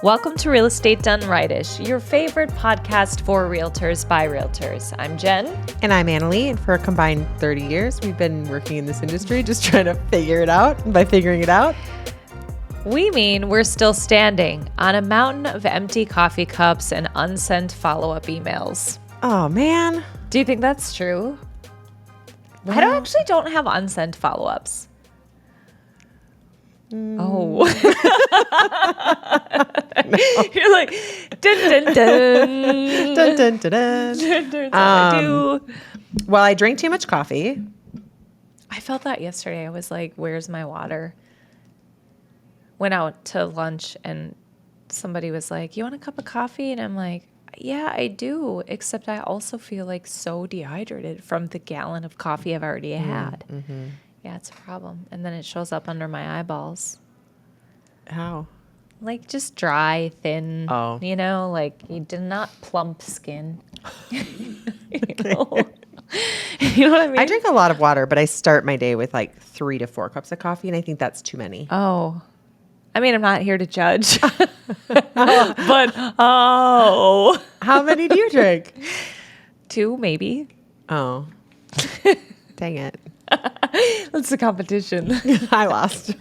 Welcome to Real Estate Done Rightish, your favorite podcast for realtors by realtors. I'm Jen. And I'm Annalie, and for a combined 30 years, we've been working in this industry just trying to figure it out. And by figuring it out, we mean we're still standing on a mountain of empty coffee cups and unsent follow-up emails. Oh, man. Do you think that's true? Well, I actually don't have unsent follow-ups. Oh. You're like, dun, dun, dun. Dun, dun, dun, dun. Turns out I do. Well, I drank too much coffee. I felt that yesterday. I was like, where's my water? Went out to lunch and somebody was like, you want a cup of coffee? And I'm like, yeah, I do. Except I also feel like so dehydrated from the gallon of coffee I've already had. Mm-hmm. Yeah, it's a problem. And then it shows up under my eyeballs. How? Like just dry, thin, Oh. you know, like you did not plump skin. You know? You know what I mean? I drink a lot of water, but I start my day with like 3 to 4 cups of coffee, and I think that's too many. Oh. I mean, I'm not here to judge. But, oh. How many do you drink? 2, maybe. Oh. Dang it. That's the competition. I lost.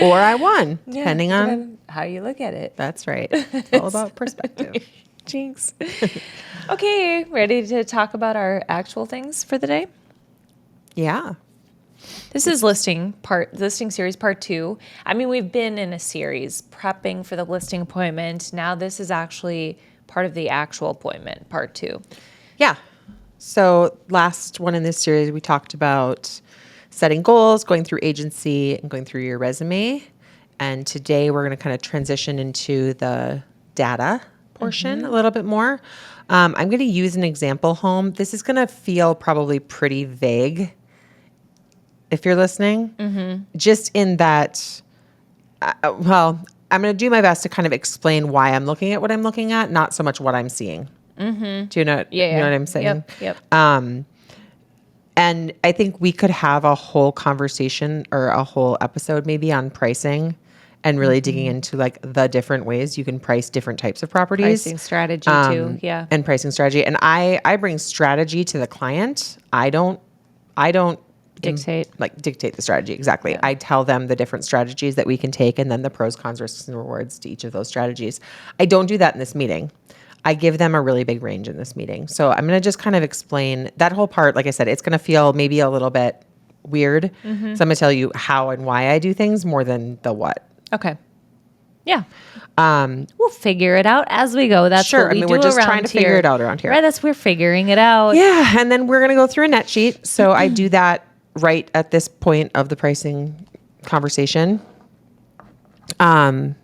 Or I won, depending on how you look at it. That's right. It's all about perspective. Jinx. Okay, ready to talk about our actual things for the day? Yeah. This is listing series part 2. I mean, we've been in a series prepping for the listing appointment. Now this is actually part of the actual appointment, part 2. Yeah. So last one in this series, we talked about setting goals, going through agency, and going through your resume. And today we're going to kind of transition into the data portion a little bit more. I'm going to use an example home. This is going to feel probably pretty vague if you're listening, just in that, I'm going to do my best to kind of explain why I'm looking at what I'm looking at, not so much what I'm seeing. Do you know? Yeah. You know what I'm saying? Yep. And I think we could have a whole conversation or a whole episode maybe on pricing and really digging into like the different ways you can price different types of properties. Pricing strategy too. Yeah. And pricing strategy. And I bring strategy to the client. I don't Dictate the strategy. Exactly. Yeah. I tell them the different strategies that we can take and then the pros, cons, risks, and rewards to each of those strategies. I don't do that in this meeting. I give them a really big range in this meeting. So I'm going to just kind of explain that whole part. Like I said, it's going to feel maybe a little bit weird. So I'm going to tell you how and why I do things more than the what. Okay. Yeah. We'll figure it out as we go. That's Sure. what we do. We're just around trying to here. figure it out around here. Right. We're figuring it out. Yeah. And then we're going to go through a net sheet. So I do that right at this point of the pricing conversation. And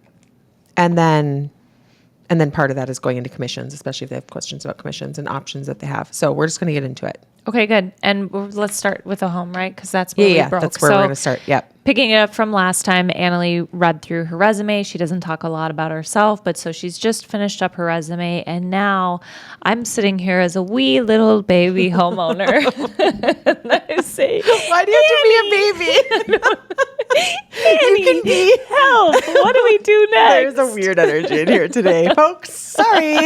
then part of that is going into commissions, especially if they have questions about commissions and options that they have. So we're just going to get into it. Okay, good. And let's start with the home, right? Because that's where we broke. That's where we're going to start. Yep. Picking it up from last time, Annalie read through her resume. She doesn't talk a lot about herself, but so she's just finished up her resume. And now I'm sitting here as a wee little baby homeowner. And I say, why do you have to be a baby? Annie, You can be. help. What do we do next? There's a weird energy in here today, folks. Sorry.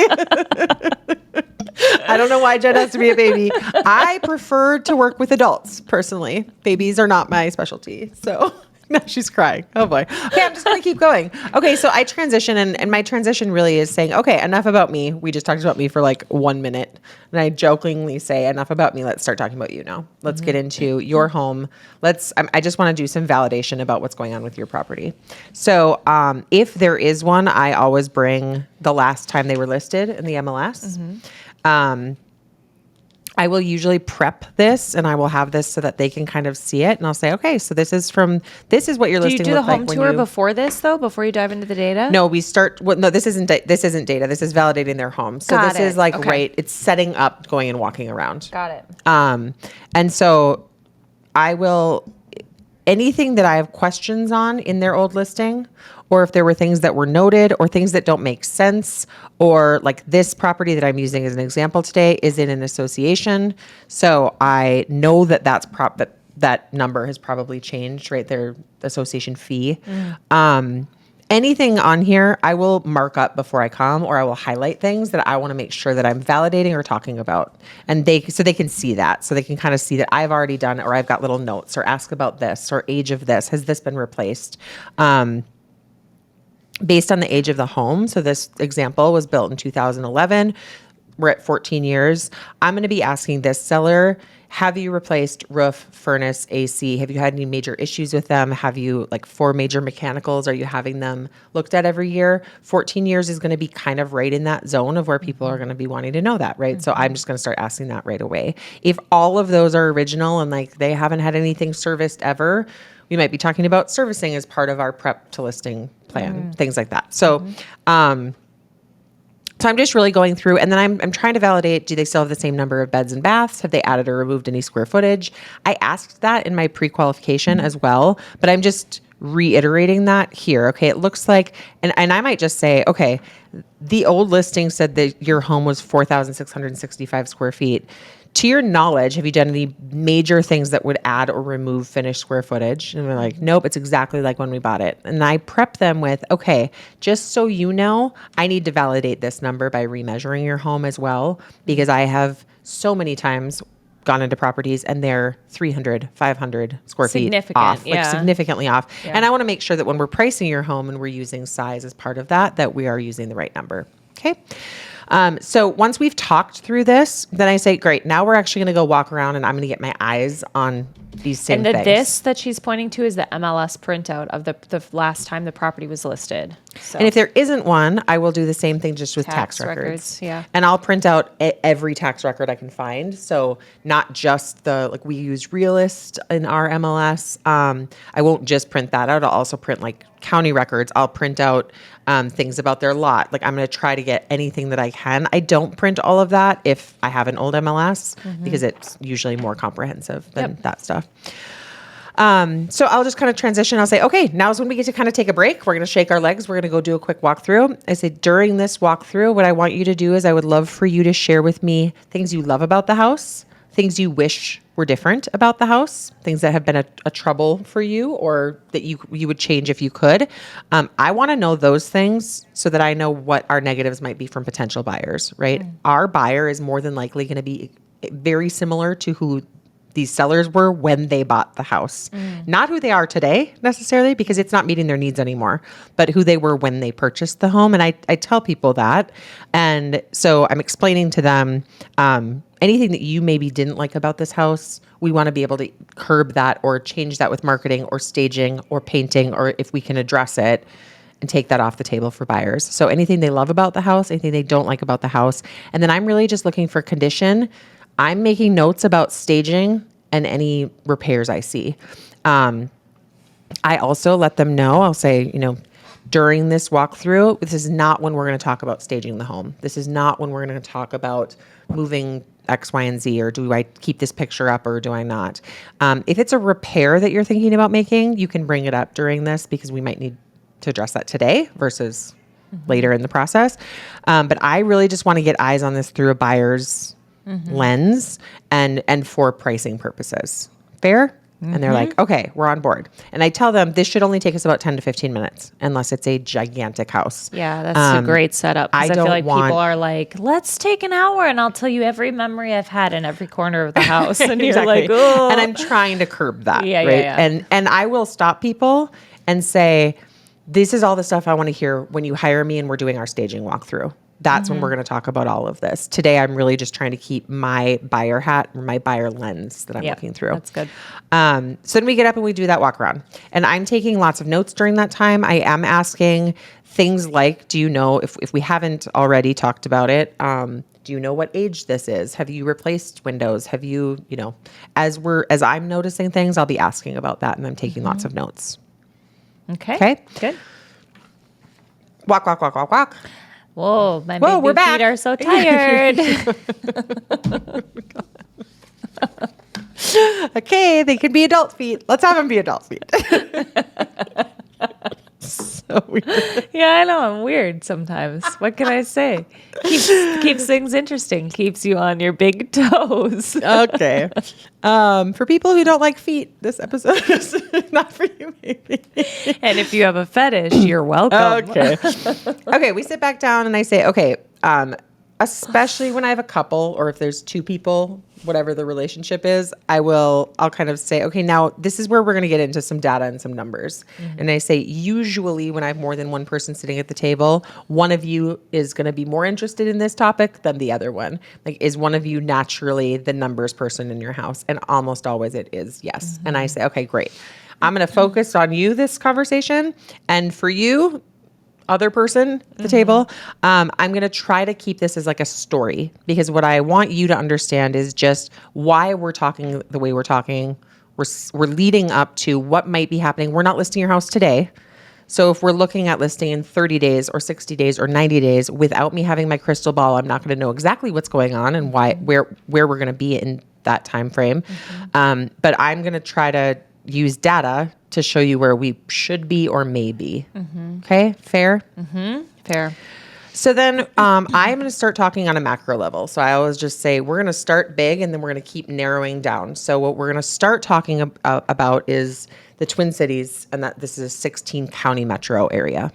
I don't know why Jen has to be a baby. I prefer to work with adults, personally. Babies are not my specialty. So now she's crying. Oh boy. Okay, I'm just going to keep going. Okay, so I transition, and my transition really is saying, okay, enough about me. We just talked about me for like 1 minute. And I jokingly say, enough about me. Let's start talking about you now. Let's get into your home. I just want to do some validation about what's going on with your property. So if there is one, I always bring the last time they were listed in the MLS. I will usually prep this, and I will have this so that they can kind of see it. And I'll say, okay, so this is what your listing looks like. Do you do the home tour before this, though, before you dive into the data? No, we start. Well, no, this isn't data. This is validating their home. So this is like, right, it's setting up, going and walking around. Got it. And so I will, anything that I have questions on in their old listing, or if there were things that were noted or things that don't make sense, or like this property that I'm using as an example today is in an association. So I know that that number has probably changed, right? Their association fee. anything on here, I will mark up before I come, or I will highlight things that I want to make sure that I'm validating or talking about. And so they can see that. So they can kind of see that I've already done it, or I've got little notes, or ask about this, or age of this. Has this been replaced? Based on the age of the home. So this example was built in 2011. We're at 14 years. I'm going to be asking this seller, have you replaced roof, furnace, AC? Have you had any major issues with them? Have you, like, 4 major mechanicals? Are you having them looked at every year? 14 years is going to be kind of right in that zone of where people are going to be wanting to know that, right? So I'm just going to start asking that right away. If all of those are original and, like, they haven't had anything serviced ever, we might be talking about servicing as part of our prep to listing plan, things like that. So, so I'm just really going through, and then I'm trying to validate, do they still have the same number of beds and baths? Have they added or removed any square footage? I asked that in my pre-qualification as well, but I'm just reiterating that here. Okay, it looks like, and I might just say, okay, the old listing said that your home was 4,665 square feet. To your knowledge, have you done any major things that would add or remove finished square footage? And they're like, nope, it's exactly like when we bought it. And I prep them with, okay, just so you know, I need to validate this number by remeasuring your home as well, because I have so many times gone into properties and they're 300, 500 square feet off, like significantly off. Yeah. And I want to make sure that when we're pricing your home and we're using size as part of that, that we are using the right number. Okay. So once we've talked through this, then I say, great, now we're actually going to go walk around and I'm going to get my eyes on these same things. And this that she's pointing to is the MLS printout of the last time the property was listed. So. And if there isn't one, I will do the same thing just with tax records. Yeah. And I'll print out every tax record I can find. So not just like we use Realist in our MLS. I won't just print that out. I'll also print like county records. I'll print out things about their lot. Like I'm going to try to get anything that I can. I don't print all of that if I have an old MLS because it's usually more comprehensive than that stuff. So I'll just kind of transition. I'll say, okay, now's when we get to kind of take a break. We're going to shake our legs. We're going to go do a quick walkthrough. I say during this walkthrough, what I want you to do is I would love for you to share with me things you love about the house, things you wish were different about the house, things that have been a trouble for you or that you would change if you could. I want to know those things so that I know what our negatives might be from potential buyers, right? Our buyer is more than likely going to be very similar to who these sellers were when they bought the house. Not who they are today necessarily, because it's not meeting their needs anymore, but who they were when they purchased the home. And I tell people that. And so I'm explaining to them anything that you maybe didn't like about this house, we want to be able to curb that or change that with marketing or staging or painting, or if we can address it and take that off the table for buyers. So anything they love about the house, anything they don't like about the house. And then I'm really just looking for condition. I'm making notes about staging and any repairs I see. I also let them know, I'll say, during this walkthrough, this is not when we're going to talk about staging the home. This is not when we're going to talk about moving X, Y, and Z, or do I keep this picture up or do I not? If it's a repair that you're thinking about making, you can bring it up during this because we might need to address that today versus later in the process. But I really just want to get eyes on this through a buyer's lens and for pricing purposes. Fair? And they're like, okay, we're on board. And I tell them this should only take us about 10 to 15 minutes unless it's a gigantic house. Yeah, that's a great setup. I feel like people are like, let's take an hour and I'll tell you every memory I've had in every corner of the house. And you're like, oh. And I'm trying to curb that. Yeah, right? yeah. And I will stop people and say, this is all the stuff I want to hear when you hire me and we're doing our staging walkthrough. That's when we're going to talk about all of this. Today, I'm really just trying to keep my buyer hat or my buyer lens that I'm looking through. That's good. So then we get up and we do that walk around. And I'm taking lots of notes during that time. I am asking things like, do you know, if we haven't already talked about it, do you know what age this is? Have you replaced windows? Have you, as I'm noticing things, I'll be asking about that and I'm taking lots of notes. Okay. Good. Walk, walk, walk, walk, walk. Whoa, my baby feet are so tired. Okay, they could be adult feet. Let's have them be adult feet. so weird. Yeah, I know. I'm weird sometimes. What can I say? Keeps things interesting. Keeps you on your big toes. Okay. For people who don't like feet, this episode is not for you, maybe. And if you have a fetish, you're welcome. Okay. Okay, we sit back down and I say, okay, especially when I have a couple or if there's two people, whatever the relationship is, I'll kind of say, okay, now this is where we're going to get into some data and some numbers. And I say, usually when I have more than one person sitting at the table, one of you is going to be more interested in this topic than the other one. Like, is one of you naturally the numbers person in your house? And almost always it is yes. And I say, okay, great. I'm going to focus on you this conversation. And for you, other person at the table, I'm going to try to keep this as like a story, because what I want you to understand is just why we're talking the way we're talking. We're leading up to what might be happening. We're not listing your house today. So if we're looking at listing in 30 days or 60 days or 90 days, without me having my crystal ball, I'm not going to know exactly what's going on and where we're going to be in that time frame. But I'm going to try to use data to show you where we should be or may be. Okay, fair? Fair. So then I'm going to start talking on a macro level. So I always just say we're going to start big and then we're going to keep narrowing down. So what we're going to start talking about is the Twin Cities, and that this is a 16 county metro area.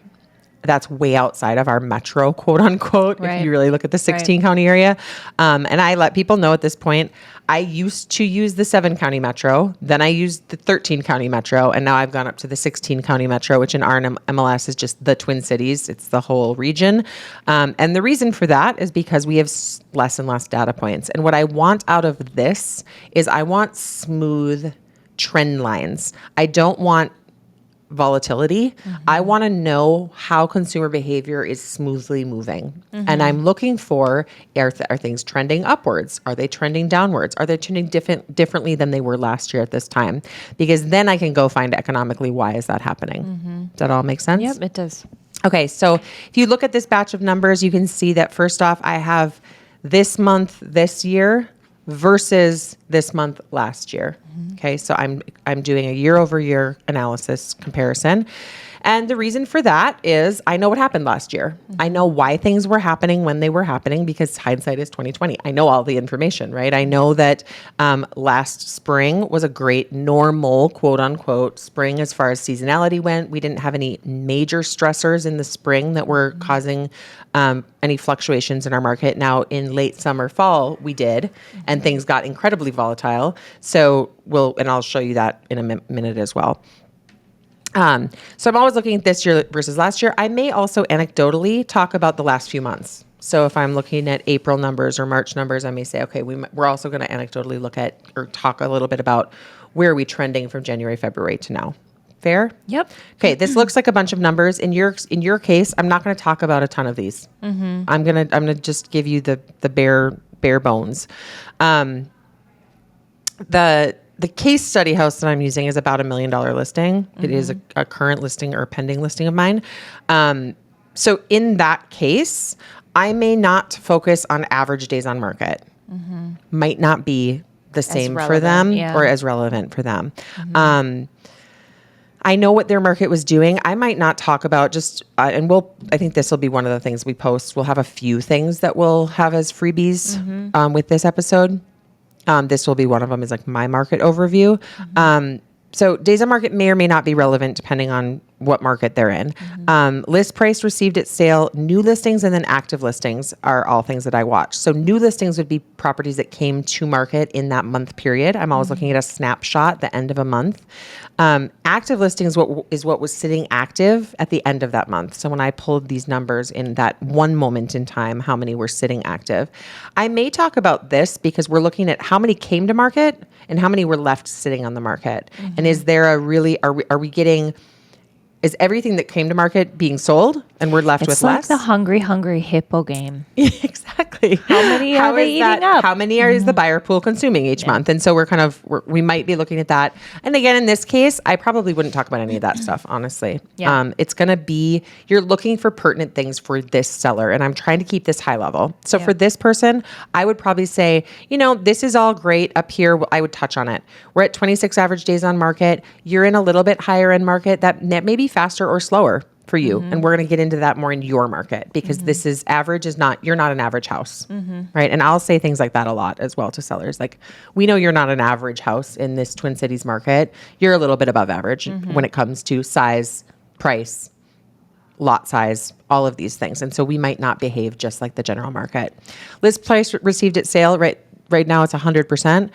That's way outside of our metro, quote unquote, Right. if you really look at the 16 county area. And I let people know at this point, I used to use the 7 county metro, then I used the 13 county metro, and now I've gone up to the 16 county metro, which in our MLS is just the Twin Cities. It's the whole region. And the reason for that is because we have less and less data points. And what I want out of this is I want smooth trend lines. I don't want volatility. I want to know how consumer behavior is smoothly moving. And I'm looking for, are things trending upwards? Are they trending downwards? Are they trending differently than they were last year at this time? Because then I can go find economically, why is that happening? Does that all make sense? Yep, it does. Okay, so if you look at this batch of numbers, you can see that first off, I have this month, this year versus this month last year. Okay, so I'm doing a year over year analysis comparison. And the reason for that is I know what happened last year. I know why things were happening when they were happening, because hindsight is 2020. I know all the information, right? I know that last spring was a great normal, quote unquote, spring as far as seasonality went. We didn't have any major stressors in the spring that were causing any fluctuations in our market. Now in late summer, fall, we did, and things got incredibly volatile. So and I'll show you that in a minute as well. So I'm always looking at this year versus last year. I may also anecdotally talk about the last few months. So if I'm looking at April numbers or March numbers, I may say, okay, we're also going to anecdotally look at or talk a little bit about where are we trending from January, February to now. Fair? Yep. Okay, this looks like a bunch of numbers. In your case, I'm not going to talk about a ton of these. I'm gonna just give you the bare bones. The case study house that I'm using is about $1 million listing. It is a current listing or a pending listing of mine. So in that case, I may not focus on average days on market. Might not be the same for them or as relevant for them. I know what their market was doing. I might not talk about just, and I think this will be one of the things we post. We'll have a few things that we'll have as freebies with this episode. This will be one of them, is like my market overview. So days on market may or may not be relevant depending on what market they're in. List price received at sale, new listings, and then active listings are all things that I watch. So new listings would be properties that came to market in that month period. I'm always looking at a snapshot, the end of a month. Active listings is what was sitting active at the end of that month. So when I pulled these numbers in that one moment in time, how many were sitting active. I may talk about this because we're looking at how many came to market and how many were left sitting on the market. And is there are we getting, is everything that came to market being sold and we're left with less? It's like the hungry hippo game. Exactly. How many are they eating up? How many is the buyer pool consuming each month? And so we might be looking at that. And again, in this case, I probably wouldn't talk about any of that stuff, honestly. Yeah. It's going to be, you're looking for pertinent things for this seller. And I'm trying to keep this high level. So for this person, I would probably say, this is all great up here. I would touch on it. We're at 26 average days on market. You're in a little bit higher end market that maybe faster or slower for you. And we're going to get into that more in your market because this is average is not, you're not an average house, right? And I'll say things like that a lot as well to sellers. Like, we know you're not an average house in this Twin Cities market. You're a little bit above average when it comes to size, price, lot size, all of these things. And so we might not behave just like the general market. List price received at sale, right now it's 100%.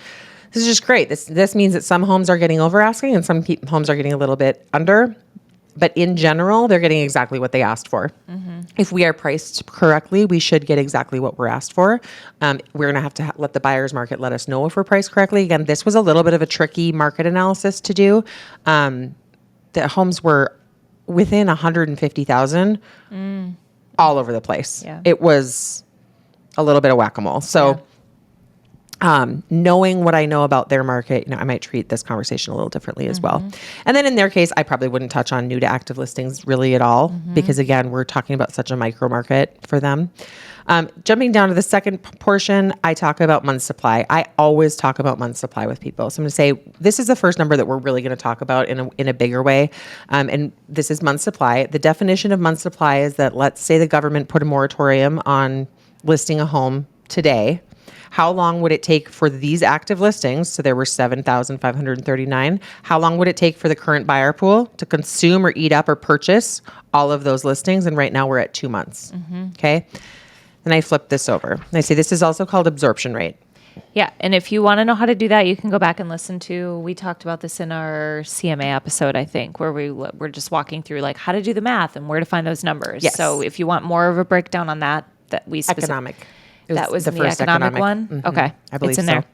This is just great. This means that some homes are getting over asking and some homes are getting a little bit under. But in general, they're getting exactly what they asked for. If we are priced correctly, we should get exactly what we're asked for. We're going to have to let the buyer's market let us know if we're priced correctly. Again, this was a little bit of a tricky market analysis to do. The homes were within 150,000 all over the place. Yeah. It was a little bit of whack-a-mole. So knowing what I know about their market, I might treat this conversation a little differently as well. And then in their case, I probably wouldn't touch on new to active listings really at all because again, we're talking about such a micro market for them. Jumping down to the second portion, I talk about month supply. I always talk about month supply with people. So I'm going to say, this is the first number that we're really going to talk about in a bigger way. And this is month supply. The definition of month supply is that, let's say the government put a moratorium on listing a home today. How long would it take for these active listings? So there were 7,539. How long would it take for the current buyer pool to consume or eat up or purchase all of those listings? And right now we're at 2 months. Okay. And I flip this over and I say, this is also called absorption rate. Yeah. And if you want to know how to do that, you can go back and listen to, we talked about this in our CMA episode, I think, where we're just walking through like how to do the math and where to find those numbers. Yes. So if you want more of a breakdown on that we Economic. That was the first economic one? Okay. I believe it's in so. there.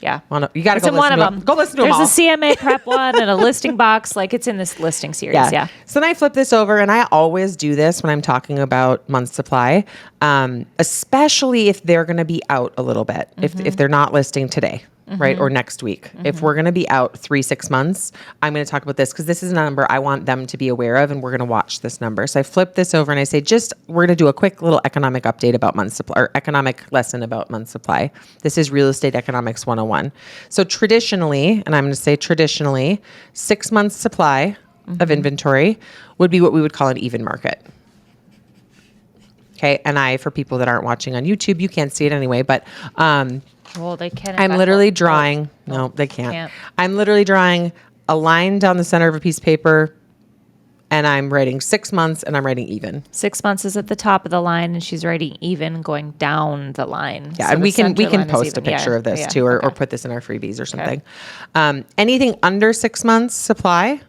Yeah. Well, no, you got to It's go in listen one of to them. them. Go listen to them There's all. a CMA prep one and a listing box. Like, it's in this listing series. Yeah. So then I flip this over, and I always do this when I'm talking about month supply, especially if they're going to be out a little bit, if they're not listing today. Right? Or next week. If we're going to be out 3-6 months, I'm going to talk about this because this is a number I want them to be aware of, and we're going to watch this number. So I flip this over and I say, we're going to do a quick little economic update about month supply, or economic lesson about month supply. This is Real Estate Economics 101. So traditionally, and I'm going to say traditionally, 6 months supply of inventory would be what we would call an even market. Okay. And for people that aren't watching on YouTube, you can't see it anyway, but, well, they can. I'm literally drawing. No, they can't. I'm literally drawing a line down the center of a piece of paper, and I'm writing 6 months, and I'm writing even. 6 months is at the top of the line, and she's writing even going down the line. Yeah, so and we can post a picture of this too, or put this in our freebies or something. Anything under 6 months supply,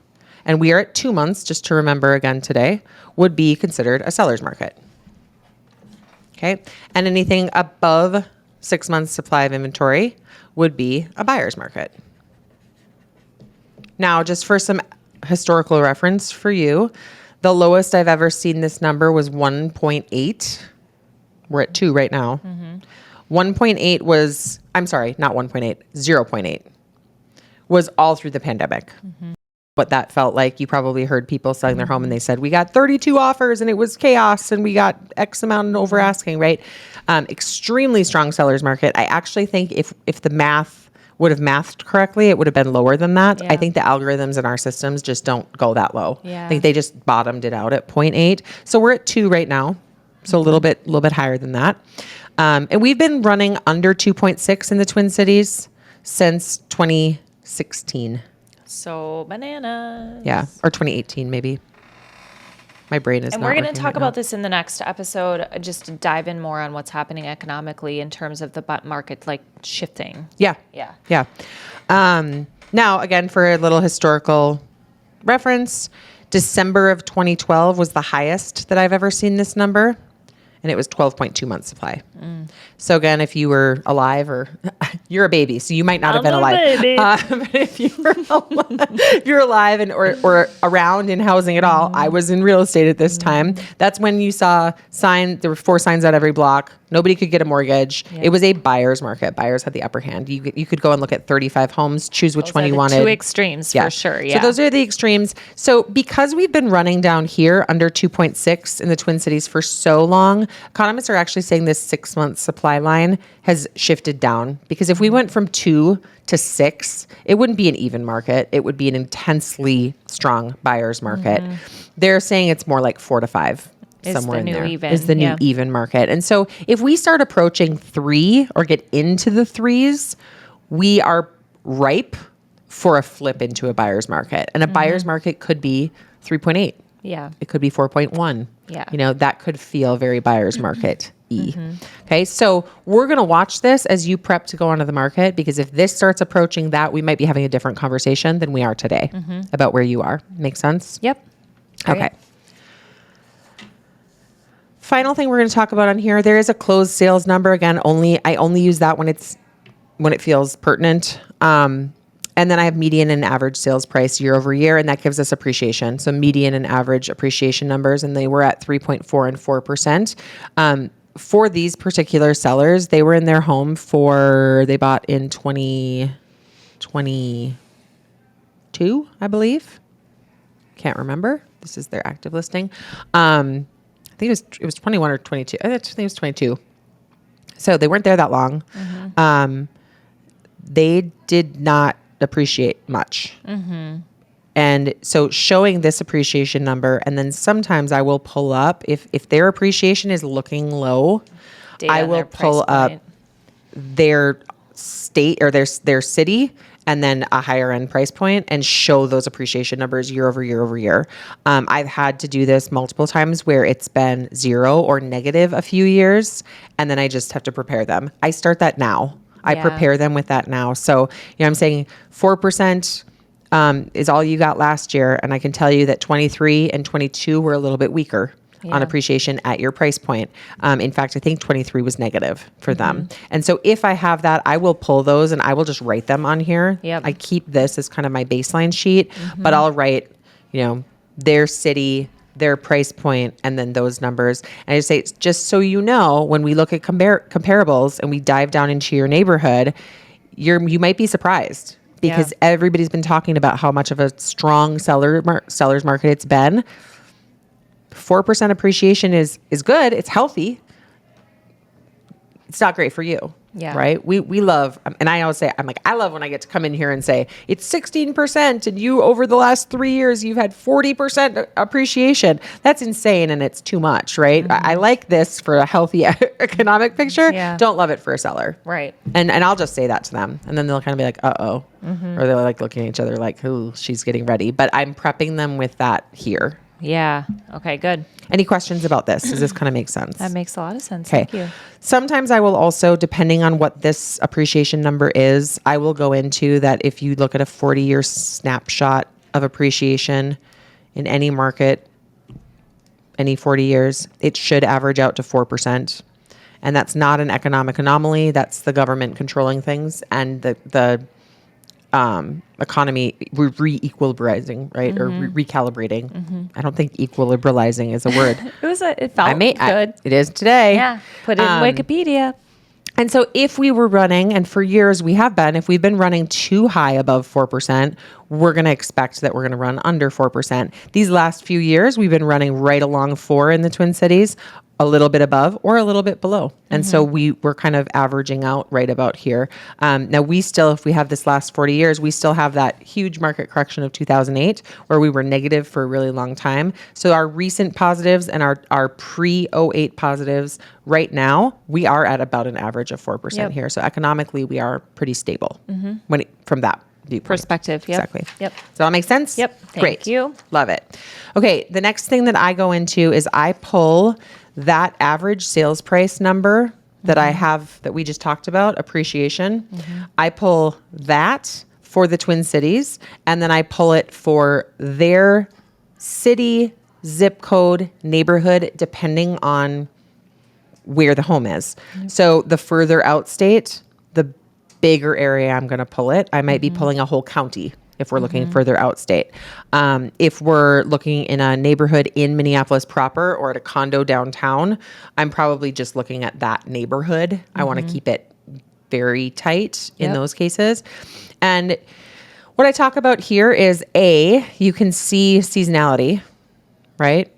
and we are at 2 months, just to remember again today, would be considered a seller's market. Okay, and anything above 6 months supply of inventory would be a buyer's market. Now, just for some historical reference for you, the lowest I've ever seen this number was 1.8. We're at 2 right now. 1.8 was, I'm sorry, not 1.8, 0.8 was all through the pandemic. What that felt like, you probably heard people selling their home and they said, we got 32 offers and it was chaos and we got X amount over asking, right? Extremely strong seller's market. I actually think if the math would have mathed correctly, it would have been lower than that. Yeah. I think the algorithms in our systems just don't go that low. Yeah. I think they just bottomed it out at 0.8. So we're at 2 right now. So a little bit higher than that. And we've been running under 2.6 in the Twin Cities since 2016. So bananas. Yeah, or 2018 maybe. My brain is. And not we're going to working talk right now. about this in the next episode, just to dive in more on what's happening economically in terms of the market, like shifting. Yeah. Yeah. Now, again, for a little historical reference, December of 2012 was the highest that I've ever seen this number, and it was 12.2 months supply. So again, if you were alive, or you're a baby, so you might not have been alive. But if you're alive and or around in housing at all, I was in real estate at this time. That's when you saw there were 4 signs on every block. Nobody could get a mortgage. Yeah. It was a buyer's market. Buyers had the upper hand. You could go and look at 35 homes, choose which one you wanted. 2 extremes for sure. Yeah. So those are the extremes. So because we've been running down here under 2.6 in the Twin Cities for so long, Economists are actually saying this 6-month supply line has shifted down, because if we went from 2 to 6, it wouldn't be an even market. It would be an intensely strong buyer's market. They're saying it's more like 4 to 5. Is Somewhere the in new there even, is the new yeah. even market. And so if we start approaching 3 or get into the 3s, we are ripe for a flip into a buyer's market. And a buyer's market could be 3.8. Yeah. It could be 4.1. Yeah. You know, that could feel very buyer's market-y. Okay. So we're going to watch this as you prep to go onto the market, because if this starts approaching that, we might be having a different conversation than we are today about where you are. Make sense? Yep. Great. Okay. Final thing we're going to talk about on here, there is a closed sales number. Again, I only use that when it feels pertinent. And then I have median and average sales price year over year, and that gives us appreciation. So median and average appreciation numbers, and they were at 3.4 and 4%. For these particular sellers, they were in their home they bought in 2022, I believe. Can't remember. This is their active listing. I think it was 21 or 22. I think it was 22. So they weren't there that long. They did not appreciate much. And so showing this appreciation number, and then sometimes I will pull up, if their appreciation is looking low, Data I on will their pull price up point. their state or their city, and then a higher end price point, and show those appreciation numbers year over year over year. I've had to do this multiple times where it's been 0 or negative a few years, and then I just have to prepare them. I start that now. I Yeah. prepare them with that now. So, I'm saying 4% is all you got last year. And I can tell you that 23 and 22 were a little bit weaker on Yeah. appreciation at your price point. In fact, I think 23 was negative for them. And so if I have that, I will pull those and I will just write them on here. Yep. I keep this as kind of my baseline sheet, but I'll write, their city, their price point, and then those numbers. And I just say, just so you know, when we look at comparables and we dive down into your neighborhood, you might be surprised, because everybody's been talking about how much of a strong seller's market it's been. 4% appreciation is good. It's healthy. It's not great for you. Yeah. Right. We love, and I always say, I love when I get to come in here and say it's 16%, and you, over the last 3 years, you've had 40% appreciation. That's insane. And it's too much. Right. I like this for a healthy economic picture. Yeah. Don't love it for a seller. Right. And I'll just say that to them, and then they'll kind of be like, uh-oh. Or they're like looking at each other like, oh, she's getting ready. But I'm prepping them with that here. Yeah. Okay, good. Any questions about this? Does this kind of make sense? That makes a lot of sense. Okay. Thank you. Sometimes I will also, depending on what this appreciation number is, I will go into that. If you look at a 40-year snapshot of appreciation in any market, any 40 years, it should average out to 4%. And that's not an economic anomaly. That's the government controlling things, and the economy re-equilibrating, right? Or recalibrating. I don't think equilibralizing is a word. It felt good. It is today. Yeah. Put it in Wikipedia. And so if we were running, and for years we have been, if we've been running too high above 4%, we're going to expect that we're going to run under 4%. These last few years, we've been running right along 4 in the Twin Cities, a little bit above or a little bit below. And so we're kind of averaging out right about here. Now we still, if we have this last 40 years, we still have that huge market correction of 2008 where we were negative for a really long time. So our recent positives and our pre-08 positives right now, we are at about an average of 4% here. So economically, we are pretty stable from that viewpoint. Perspective. Yep. Exactly. Yep. Does that all make sense? Yep. Thank Great. you. Love it. Okay. The next thing that I go into is I pull that average sales price number that I have, that we just talked about, appreciation. I pull that for the Twin Cities, and then I pull it for their city, zip code, neighborhood, depending on where the home is. So the further out state, the bigger area I'm going to pull it. I might be pulling a whole county if we're looking further out state. If we're looking in a neighborhood in Minneapolis proper or at a condo downtown, I'm probably just looking at that neighborhood. I want to keep it very tight in those cases. And what I talk about here is you can see seasonality, right?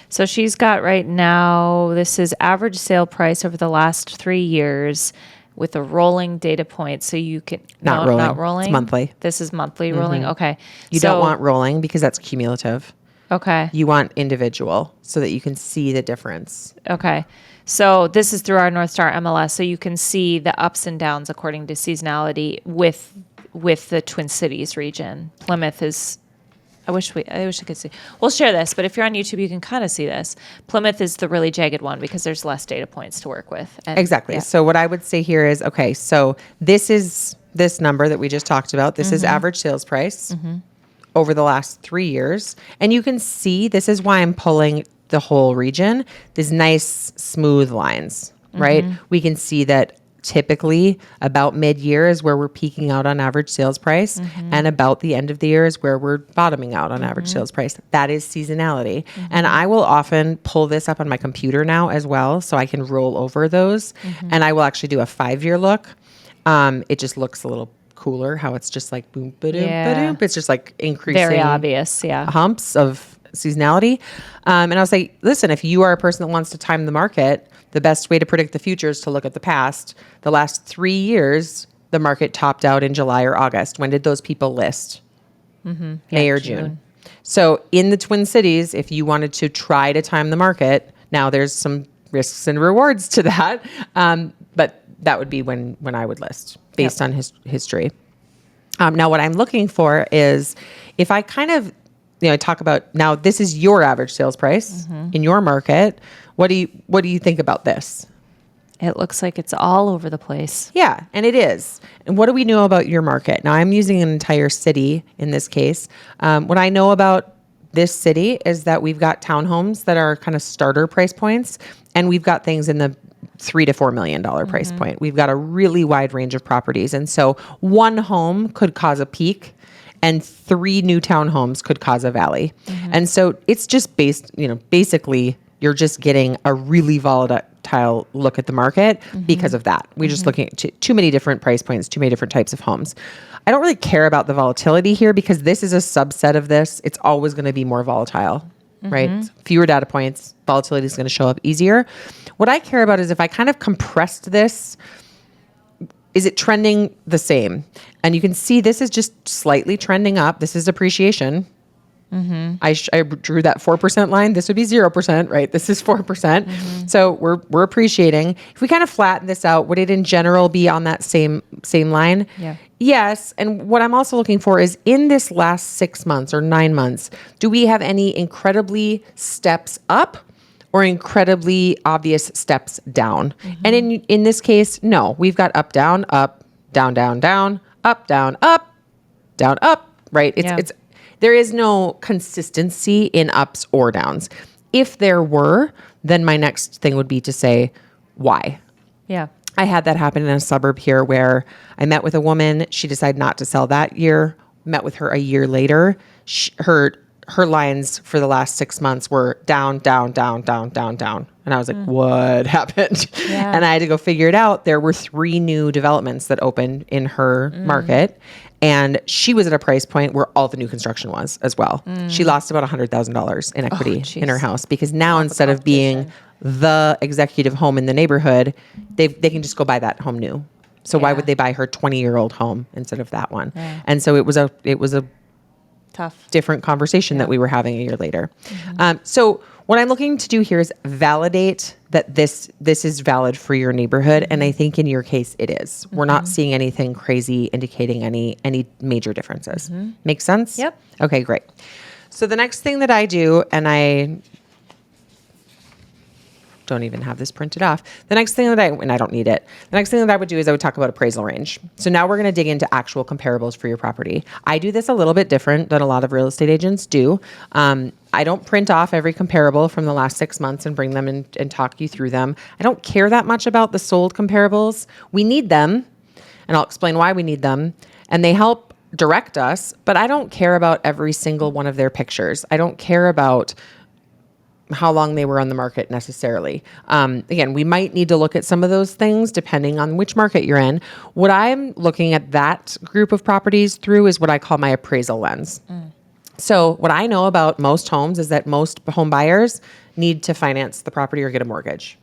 So she's got right now, this is average sale price over the last 3 years with a rolling data point. So you can, Not no, rolling. not rolling. It's monthly. This is monthly rolling. Okay. You don't want rolling because that's cumulative. Okay. You want individual so that you can see the difference. Okay. So this is through our North Star MLS. So you can see the ups and downs according to seasonality with the Twin Cities region. Plymouth is, I wish I could see. We'll share this, but if you're on YouTube, you can kind of see this. Plymouth is the really jagged one because there's less data points to work with. And, Exactly. yeah. So what I would say here is, okay, so this is this number that we just talked about. This is average sales price over the last 3 years. And you can see this is why I'm pulling the whole region, these nice smooth lines, right? We can see that typically about mid-year is where we're peaking out on average sales price, and about the end of the year is where we're bottoming out on average sales price. That is seasonality. And I will often pull this up on my computer now as well, so I can roll over those. And I will actually do a 5-year look. It just looks a little cooler how it's just like boom, ba-doom, ba-doom. It's just like increasing. Very obvious, yeah. Humps of seasonality. And I'll say, listen, if you are a person that wants to time the market, the best way to predict the future is to look at the past. The last 3 years, the market topped out in July or August. When did those people list? May or June. So in the Twin Cities, if you wanted to try to time the market, now there's some risks and rewards to that. But that would be when I would list based on history. Now what I'm looking for is if I kind of, talk about now this is your average sales price in your market. What do you think about this? It looks like it's all over the place. Yeah, and it is. And what do we know about your market? Now I'm using an entire city in this case. What I know about this city is that we've got townhomes that are kind of starter price points, and we've got things in the $3 to $4 million price point. We've got a really wide range of properties. And so one home could cause a peak and 3 new townhomes could cause a valley. And so it's just basically you're just getting a really volatile look at the market because of that. We're just looking at too many different price points, too many different types of homes. I don't really care about the volatility here because this is a subset of this. It's always going to be more volatile, right? Fewer data points, volatility is going to show up easier. What I care about is if I kind of compressed this, is it trending the same? And you can see this is just slightly trending up. This is appreciation. I drew that 4% line. This would be 0%, right? This is 4%. So we're appreciating. If we kind of flatten this out, would it in general be on that same line? Yeah. Yes. And what I'm also looking for is in this last 6 months or 9 months, do we have any incredibly steps up or incredibly obvious steps down? And in this case, no, we've got up, down, down, down, up, down, up, right? It's there is no consistency in ups or downs. If there were, then my next thing would be to say, why? Yeah. I had that happen in a suburb here where I met with a woman. She decided not to sell that year. Met with her a year later. Her lines for the last 6 months were down, down, down, down, down, down. And I was like, what happened? Yeah. And I had to go figure it out. There were 3 new developments that opened in her market. And she was at a price point where all the new construction was as well. She lost about $100,000 in equity in her house because now instead of being the executive home in the neighborhood, they can just go buy that home new. So why would they buy her 20-year-old home instead of that one? Yeah. And so it was a tough, different conversation that we were having a year later. So what I'm looking to do here is validate that this is valid for your neighborhood. And I think in your case, it is. We're not seeing anything crazy indicating any major differences. Make sense? Yep. Okay, great. So the next thing that I do, and I don't even have this printed off. The next thing that I don't need it. The next thing that I would do is I would talk about appraisal range. So now we're going to dig into actual comparables for your property. I do this a little bit different than a lot of real estate agents do. I don't print off every comparable from the last 6 months and bring them in and talk you through them. I don't care that much about the sold comparables. We need them, and I'll explain why we need them. And they help direct us, but I don't care about every single one of their pictures. I don't care about how long they were on the market necessarily. Again, we might need to look at some of those things depending on which market you're in. What I'm looking at that group of properties through is what I call my appraisal lens. So what I know about most homes is that most home buyers need to finance the property or get a mortgage,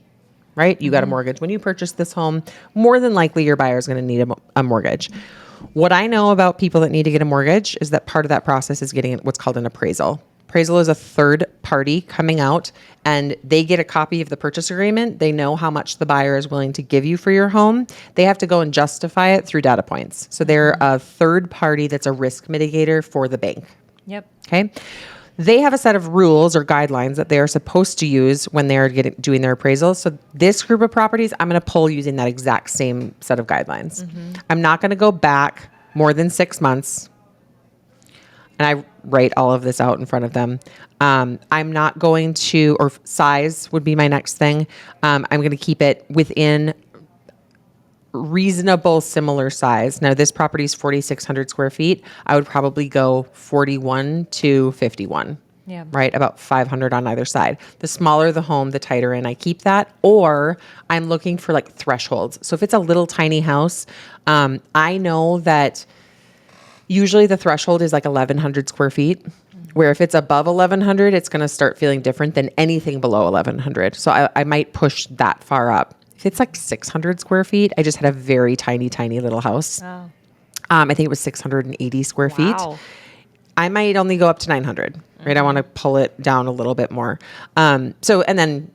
right? You got a mortgage. When you purchase this home, more than likely your buyer is going to need a mortgage. What I know about people that need to get a mortgage is that part of that process is getting what's called an appraisal. Appraisal is a third party coming out and they get a copy of the purchase agreement. They know how much the buyer is willing to give you for your home. They have to go and justify it through data points. So they're a third party that's a risk mitigator for the bank. Yep. Okay. They have a set of rules or guidelines that they are supposed to use when they're doing their appraisal. So this group of properties, I'm going to pull using that exact same set of guidelines. I'm not going to go back more than 6 months. And I write all of this out in front of them. I'm not going to, or size would be my next thing. I'm going to keep it within reasonable similar size. Now this property is 4,600 square feet. I would probably go 41 to 51. Yeah. Right. About 500 on either side. The smaller the home, the tighter in I keep that. Or I'm looking for like thresholds. So if it's a little tiny house, I know that usually the threshold is like 1,100 square feet. Where if it's above 1,100, it's going to start feeling different than anything below 1,100. So I might push that far up. If it's like 600 square feet, I just had a very tiny little house. Oh. I think it was 680 square feet. Wow. I might only go up to 900, right? I want to pull it down a little bit more. And then,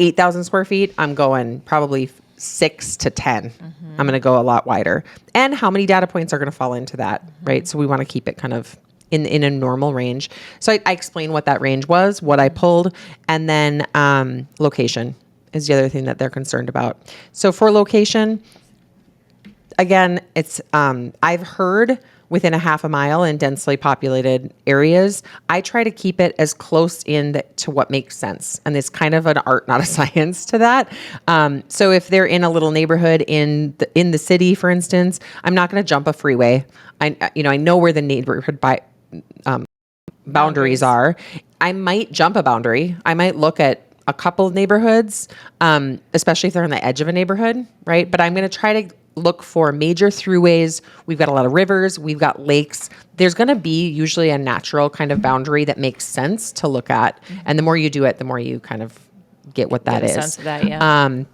8,000 square feet, I'm going probably 6 to 10. I'm going to go a lot wider. And how many data points are going to fall into that, right? So we want to keep it kind of in a normal range. So I explained what that range was, what I pulled, and then location is the other thing that they're concerned about. So for location, again, it's I've heard within a half a mile in densely populated areas. I try to keep it as close in to what makes sense. And it's kind of an art, not a science to that. So if they're in a little neighborhood in the city, for instance, I'm not going to jump a freeway. I know where the neighborhood boundaries are. I might jump a boundary. I might look at a couple of neighborhoods, especially if they're on the edge of a neighborhood, right? But I'm going to try to look for major throughways. We've got a lot of rivers. We've got lakes. There's going to be usually a natural kind of boundary that makes sense to look at. And the more you do it, the more you kind of get what that is. Sense of that, yeah.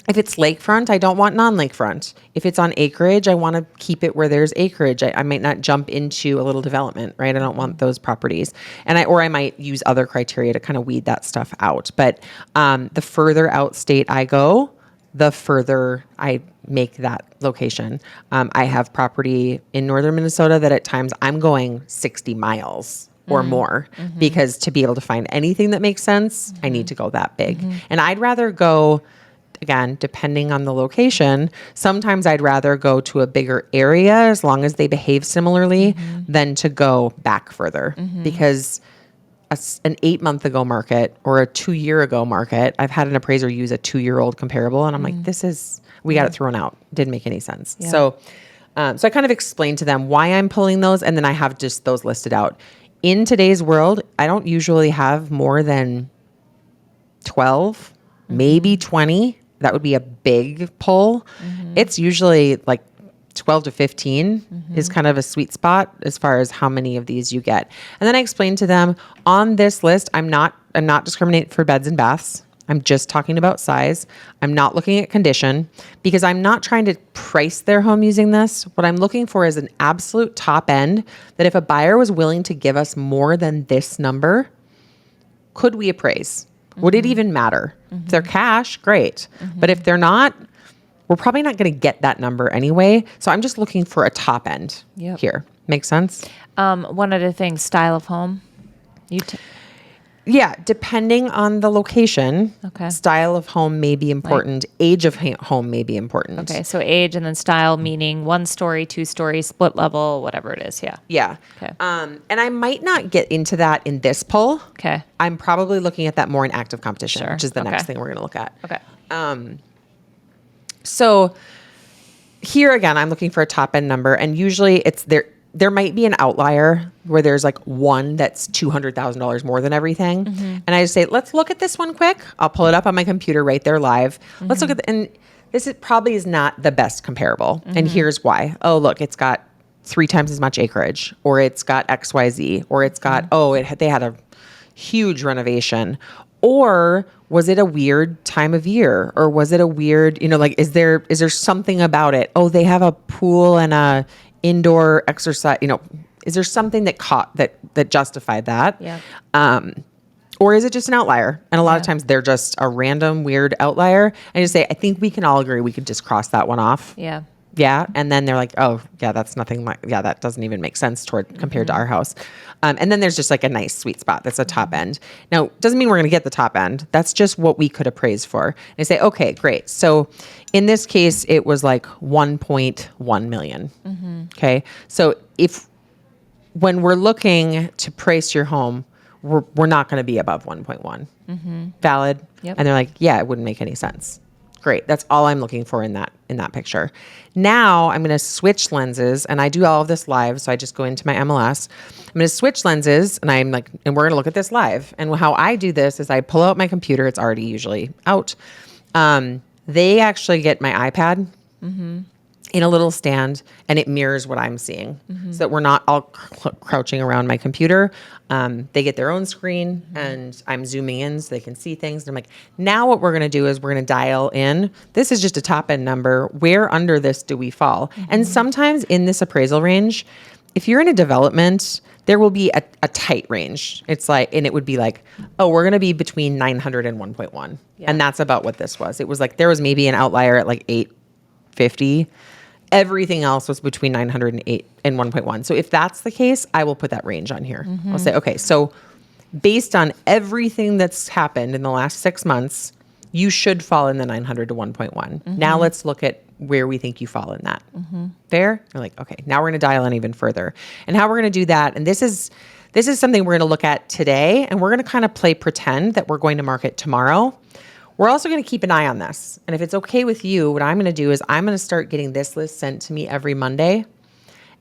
If it's lakefront, I don't want non-lakefront. If it's on acreage, I want to keep it where there's acreage. I might not jump into a little development, right? I don't want those properties. Or I might use other criteria to kind of weed that stuff out. But the further out state I go, the further I make that location. I have property in northern Minnesota that at times I'm going 60 miles or more because to be able to find anything that makes sense, I need to go that big. And I'd rather go, again, depending on the location, sometimes I'd rather go to a bigger area as long as they behave similarly than to go back further because an 8-month ago market or a 2-year ago market, I've had an appraiser use a 2-year-old comparable and I'm like, we got it thrown out. Didn't make any sense. Yeah. So I kind of explained to them why I'm pulling those and then I have just those listed out. In today's world, I don't usually have more than 12, maybe 20. That would be a big pull. It's usually like 12 to 15 is kind of a sweet spot as far as how many of these you get. And then I explained to them on this list, I'm not discriminating for beds and baths. I'm just talking about size. I'm not looking at condition because I'm not trying to price their home using this. What I'm looking for is an absolute top end that if a buyer was willing to give us more than this number, could we appraise? Would it even matter? If they're cash, great. But if they're not, we're probably not going to get that number anyway. So I'm just looking for a top end here. Make sense? One other thing, style of home. Yeah, depending on the location, style of home may be important. Age of home may be important. Okay, so age and then style meaning 1-story, 2-story, split level, whatever it is. Yeah. Yeah. Okay. And I might not get into that in this poll. Okay. I'm probably looking at that more in active competition, which is the next thing we're going to look at. Okay. So here again, I'm looking for a top end number, and usually it's there. There might be an outlier where there's like one that's $200,000 more than everything. And I just say, let's look at this one quick. I'll pull it up on my computer right there live. Let's look at and this probably is not the best comparable. And here's why. Oh, look, it's got 3 times as much acreage, or it's got XYZ, or it's got, they had a huge renovation, or was it a weird time of year, or was it a weird, like, is there something about it? Oh, they have a pool and a indoor exercise, is there something that justified that? Yeah. Or is it just an outlier? And a lot of times they're just a random weird outlier. And you say, I think we can all agree we could just cross that one off. Yeah. Yeah. And then they're like, oh yeah, that's nothing. That doesn't even make sense compared to our house. And then there's just like a nice sweet spot. That's a top end. Now, doesn't mean we're going to get the top end. That's just what we could appraise for. And I say, okay, great. So in this case, it was like 1.1 million. Okay. So when we're looking to price your home, we're not going to be above 1.1. Valid. Yep. And they're like, yeah, it wouldn't make any sense. Great. That's all I'm looking for in that picture. Now I'm going to switch lenses, and I do all of this live. So I just go into my MLS. I'm going to switch lenses, and and we're going to look at this live. And how I do this is I pull out my computer. It's already usually out. They actually get my iPad in a little stand, and it mirrors what I'm seeing, so that we're not all crouching around my computer. They get their own screen, and I'm zooming in so they can see things. And I'm like, now what we're going to do is we're going to dial in. This is just a top end number. Where under this do we fall? And sometimes in this appraisal range, if you're in a development, there will be a tight range. It's like, and it would be like, oh, we're going to be between 900 and 1.1. Yeah. And that's about what this was. It was like, there was maybe an outlier at like 850. Everything else was between 900 and 8 and 1.1. So if that's the case, I will put that range on here. I'll say, okay, so based on everything that's happened in the last 6 months, you should fall in the 900 to 1.1. Now let's look at where we think you fall in that. Fair? You're like, okay, now we're going to dial in even further. And how we're going to do that, and this is something we're going to look at today, and we're going to kind of play pretend that we're going to market tomorrow. We're also going to keep an eye on this. And if it's okay with you, what I'm going to do is I'm going to start getting this list sent to me every Monday.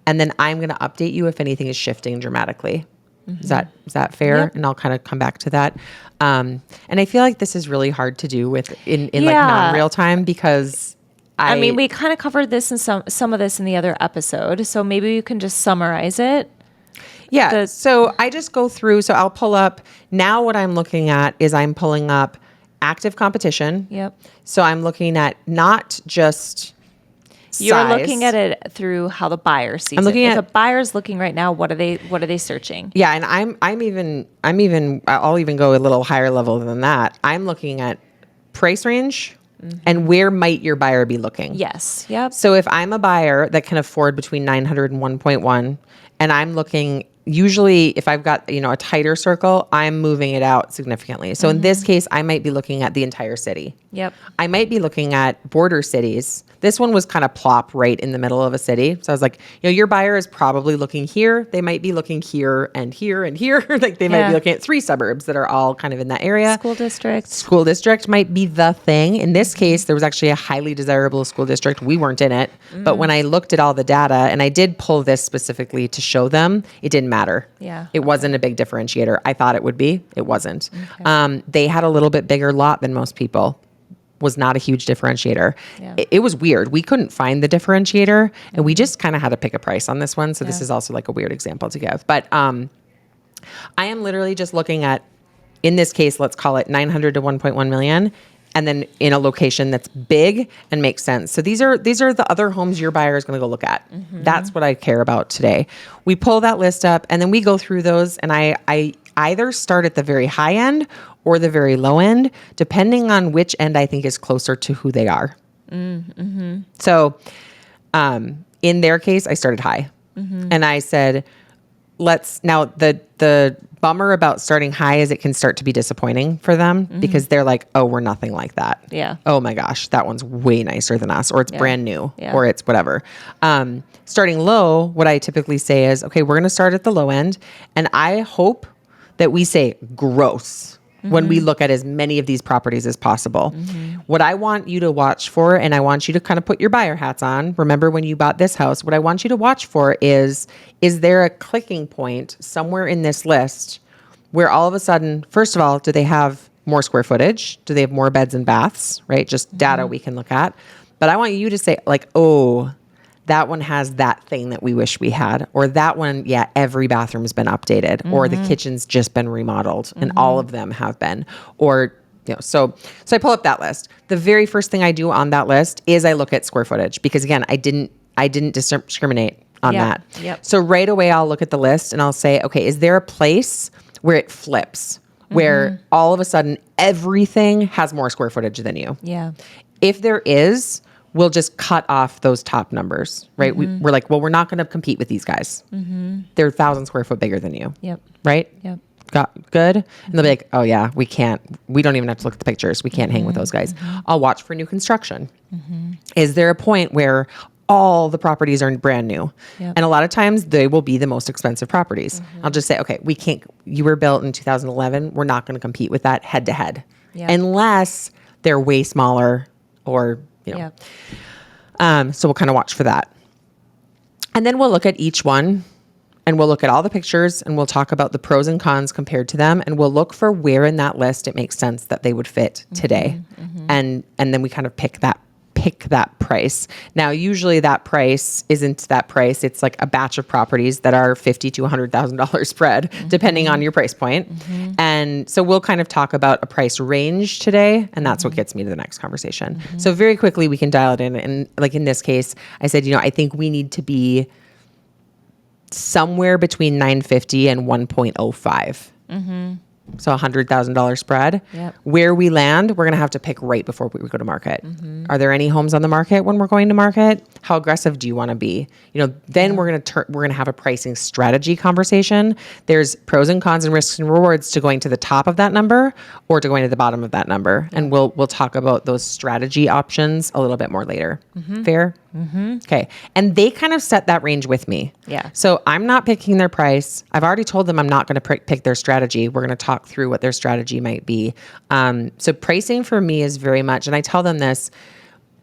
And then I'm going to update you if anything is shifting dramatically. Is that fair? Yep. And I'll kind of come back to that. And I feel like this is really hard to do with in like non-real time, because I mean, we kind of covered this in some of this in the other episode. So maybe you can just summarize it. Yeah. So I just go through. So I'll pull up. Now what I'm looking at is I'm pulling up active competition. Yep. So I'm looking at not just You're size. looking at it through how the buyer sees I'm looking it. at, if a buyer's looking right now, what are they searching? Yeah, and I'll even go a little higher level than that. I'm looking at price range and where might your buyer be looking. Yes. Yep. So if I'm a buyer that can afford between 900 and 1.1, and I'm looking, usually if I've got, a tighter circle, I'm moving it out significantly. So in this case, I might be looking at the entire city. Yep. I might be looking at border cities. This one was kind of plop right in the middle of a city. So I was like, your buyer is probably looking here. They might be looking here and here and here. Like they might be looking at 3 suburbs that are all kind of in that area. School district. School district might be the thing. In this case, there was actually a highly desirable school district. We weren't in it. But when I looked at all the data, and I did pull this specifically to show them, it didn't matter. Yeah. It wasn't a big differentiator. I thought it would be. It wasn't. Okay. They had a little bit bigger lot than most people. Was not a huge differentiator. Yeah. It was weird. We couldn't find the differentiator, and we just kind of had to pick a price on this one. So this is also like a weird example to give. But I am literally just looking at, in this case, let's call it 900 to 1.1 million, and then in a location that's big and makes sense. So these are the other homes your buyer is going to go look at. That's what I care about today. We pull that list up, and then we go through those, and I either start at the very high end or the very low end, depending on which end I think is closer to who they are. So in their case, I started high. And I said, now the bummer about starting high is it can start to be disappointing for them because they're like, oh, we're nothing like that. Yeah. Oh my gosh, that one's way nicer than us, or it's brand new, or it's whatever. Starting low, what I typically say is, okay, we're going to start at the low end. And I hope that we say gross when we look at as many of these properties as possible. What I want you to watch for, and I want you to kind of put your buyer hats on. Remember when you bought this house, what I want you to watch for is there a clicking point somewhere in this list where all of a sudden, first of all, do they have more square footage? Do they have more beds and baths, right? Just data we can look at. But I want you to say like, oh, that one has that thing that we wish we had, or that one, yeah, every bathroom's been updated, or the kitchen's just been remodeled, and all of them have been, or so I pull up that list. The very first thing I do on that list is I look at square footage, because again, I didn't discriminate on that. Yep. So right away, I'll look at the list and I'll say, okay, is there a place where it flips, where all of a sudden everything has more square footage than you? Yeah. If there is, we'll just cut off those top numbers, right? We're like, well, we're not going to compete with these guys. They're 1,000 square foot bigger than you. Yep. Right? Yep. Got good. And they'll be like, oh yeah, we don't even have to look at the pictures. We can't hang with those guys. I'll watch for new construction. Is there a point where all the properties are brand new? Yep. And a lot of times they will be the most expensive properties. I'll just say, okay, you were built in 2011. We're not going to compete with that head to head, unless they're way smaller or, Yep. So we'll kind of watch for that. And then we'll look at each one, and we'll look at all the pictures, and we'll talk about the pros and cons compared to them. And we'll look for where in that list it makes sense that they would fit today. And then we kind of pick that price. Now, usually that price isn't that price. It's like a batch of properties that are $50,000 to $100,000 spread, depending on your price point. And so we'll kind of talk about a price range today, and that's what gets me to the next conversation. So very quickly we can dial it in. And like in this case, I said, I think we need to be somewhere between 950 and 1.05. So $100,000 spread. Yep. Where we land, we're going to have to pick right before we go to market. Are there any homes on the market when we're going to market? How aggressive do you want to be? Then we're going to have a pricing strategy conversation. There's pros and cons and risks and rewards to going to the top of that number or to going to the bottom of that number. And we'll talk about those strategy options a little bit more later. Fair? Okay. And they kind of set that range with me. Yeah. So I'm not picking their price. I've already told them I'm not going to pick their strategy. We're going to talk through what their strategy might be. So pricing for me is very much, and I tell them this,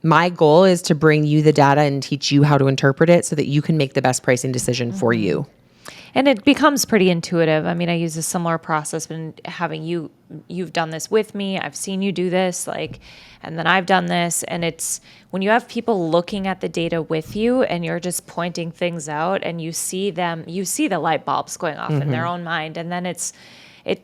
my goal is to bring you the data and teach you how to interpret it so that you can make the best pricing decision for you. And it becomes pretty intuitive. I mean, I use a similar process, but having you've done this with me. I've seen you do this, and then I've done this. And it's when you have people looking at the data with you and you're just pointing things out and you see the light bulbs going off in their own mind. And then it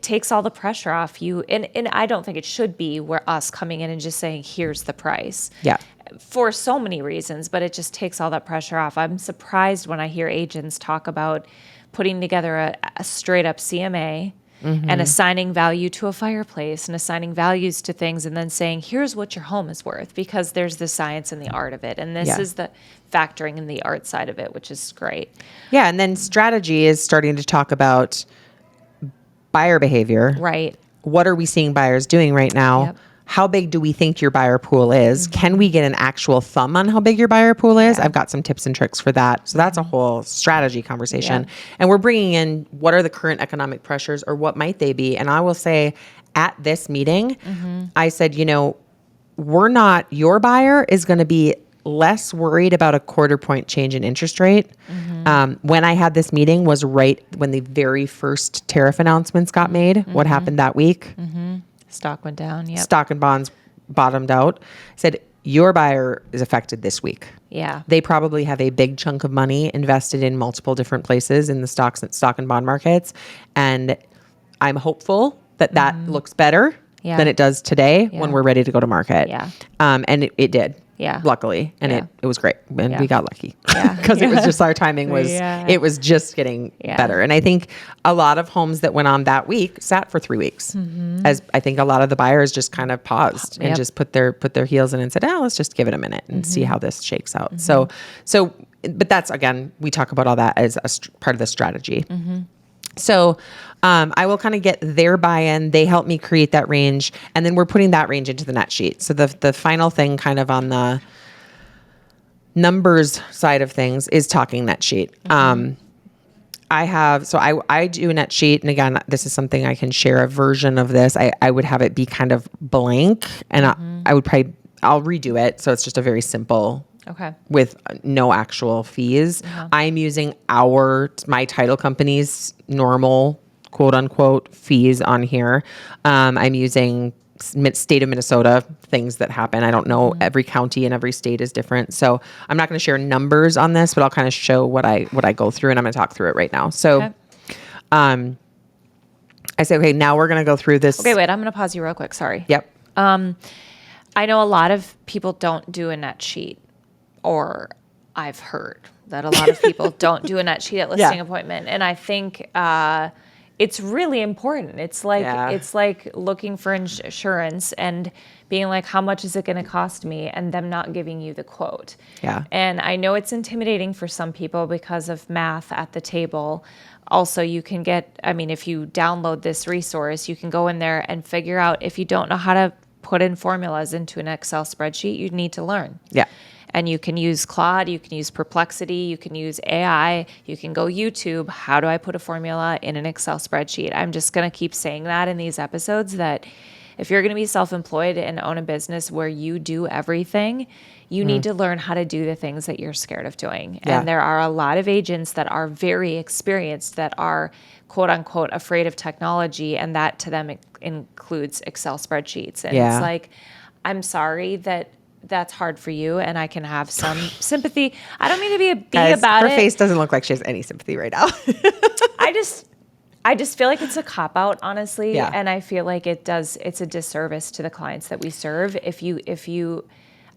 takes all the pressure off you. And I don't think it should be where us coming in and just saying, here's the price. Yeah. For so many reasons, but it just takes all that pressure off. I'm surprised when I hear agents talk about putting together a straight up CMA and assigning value to a fireplace and assigning values to things and then saying, here's what your home is worth, because there's the science and the art of it. And this is the factoring in the art side of it, which is great. Yeah. And then strategy is starting to talk about buyer behavior. Right. What are we seeing buyers doing right now? Yep. How big do we think your buyer pool is? Can we get an actual thumb on how big your buyer pool is? I've got some tips and tricks for that. So that's a whole strategy conversation. And we're bringing in what are the current economic pressures or what might they be? And I will say at this meeting, I said, your buyer is going to be less worried about a 1/4 point change in interest rate. When I had this meeting was right when the very first tariff announcements got made. What happened that week? Stock went down. Yep. Stock and bonds bottomed out. Said your buyer is affected this week. Yeah. They probably have a big chunk of money invested in multiple different places in the stock and bond markets. And I'm hopeful that looks better than it does today when we're ready to go to market. Yeah. And it did. Yeah. Luckily. And it was great. And we got lucky. Yeah. Because it was just our timing was, it was just getting better. And I think a lot of homes that went on that week sat for 3 weeks. As I think a lot of the buyers just kind of paused and just put their heels in and said, let's just give it a minute and see how this shakes out. So, but that's, again, we talk about all that as part of the strategy. So I will kind of get their buy-in. They help me create that range. And then we're putting that range into the net sheet. So the final thing kind of on the numbers side of things is talking net sheet. I do a net sheet. And again, this is something I can share a version of this. I would have it be kind of blank and I'll redo it. So it's just a very simple with no actual fees. I'm using my title company's normal quote unquote fees on here. I'm using state of Minnesota things that happen. I don't know, every county and every state is different. So I'm not going to share numbers on this, but I'll kind of show what I go through, and I'm going to talk through it right now. So, Okay. I say, okay, now we're going to go through this. Okay, wait, I'm going to pause you real quick. Sorry. Yep. I know a lot of people don't do a net sheet, or I've heard that a lot of people don't do a net sheet at listing appointment. And I think it's really important. It's like looking for insurance and being like, how much is it going to cost me? And them not giving you the quote. Yeah. And I know it's intimidating for some people because of math at the table. Also, you can get, if you download this resource, you can go in there and figure out, if you don't know how to put in formulas into an Excel spreadsheet, you need to learn. Yeah. And you can use Claude, you can use Perplexity, you can use AI, you can go YouTube. How do I put a formula in an Excel spreadsheet? I'm just going to keep saying that in these episodes, that if you're going to be self-employed and own a business where you do everything, you need to learn how to do the things that you're scared of doing. Yeah. And there are a lot of agents that are very experienced that are quote unquote afraid of technology, and that to them includes Excel spreadsheets. And it's like, I'm sorry that that's hard for you, and I can have some sympathy. I don't mean to be a bee about her it. Her face doesn't look like she has any sympathy right now. I just feel like it's a cop-out, honestly. Yeah. And I feel like it's a disservice to the clients that we serve.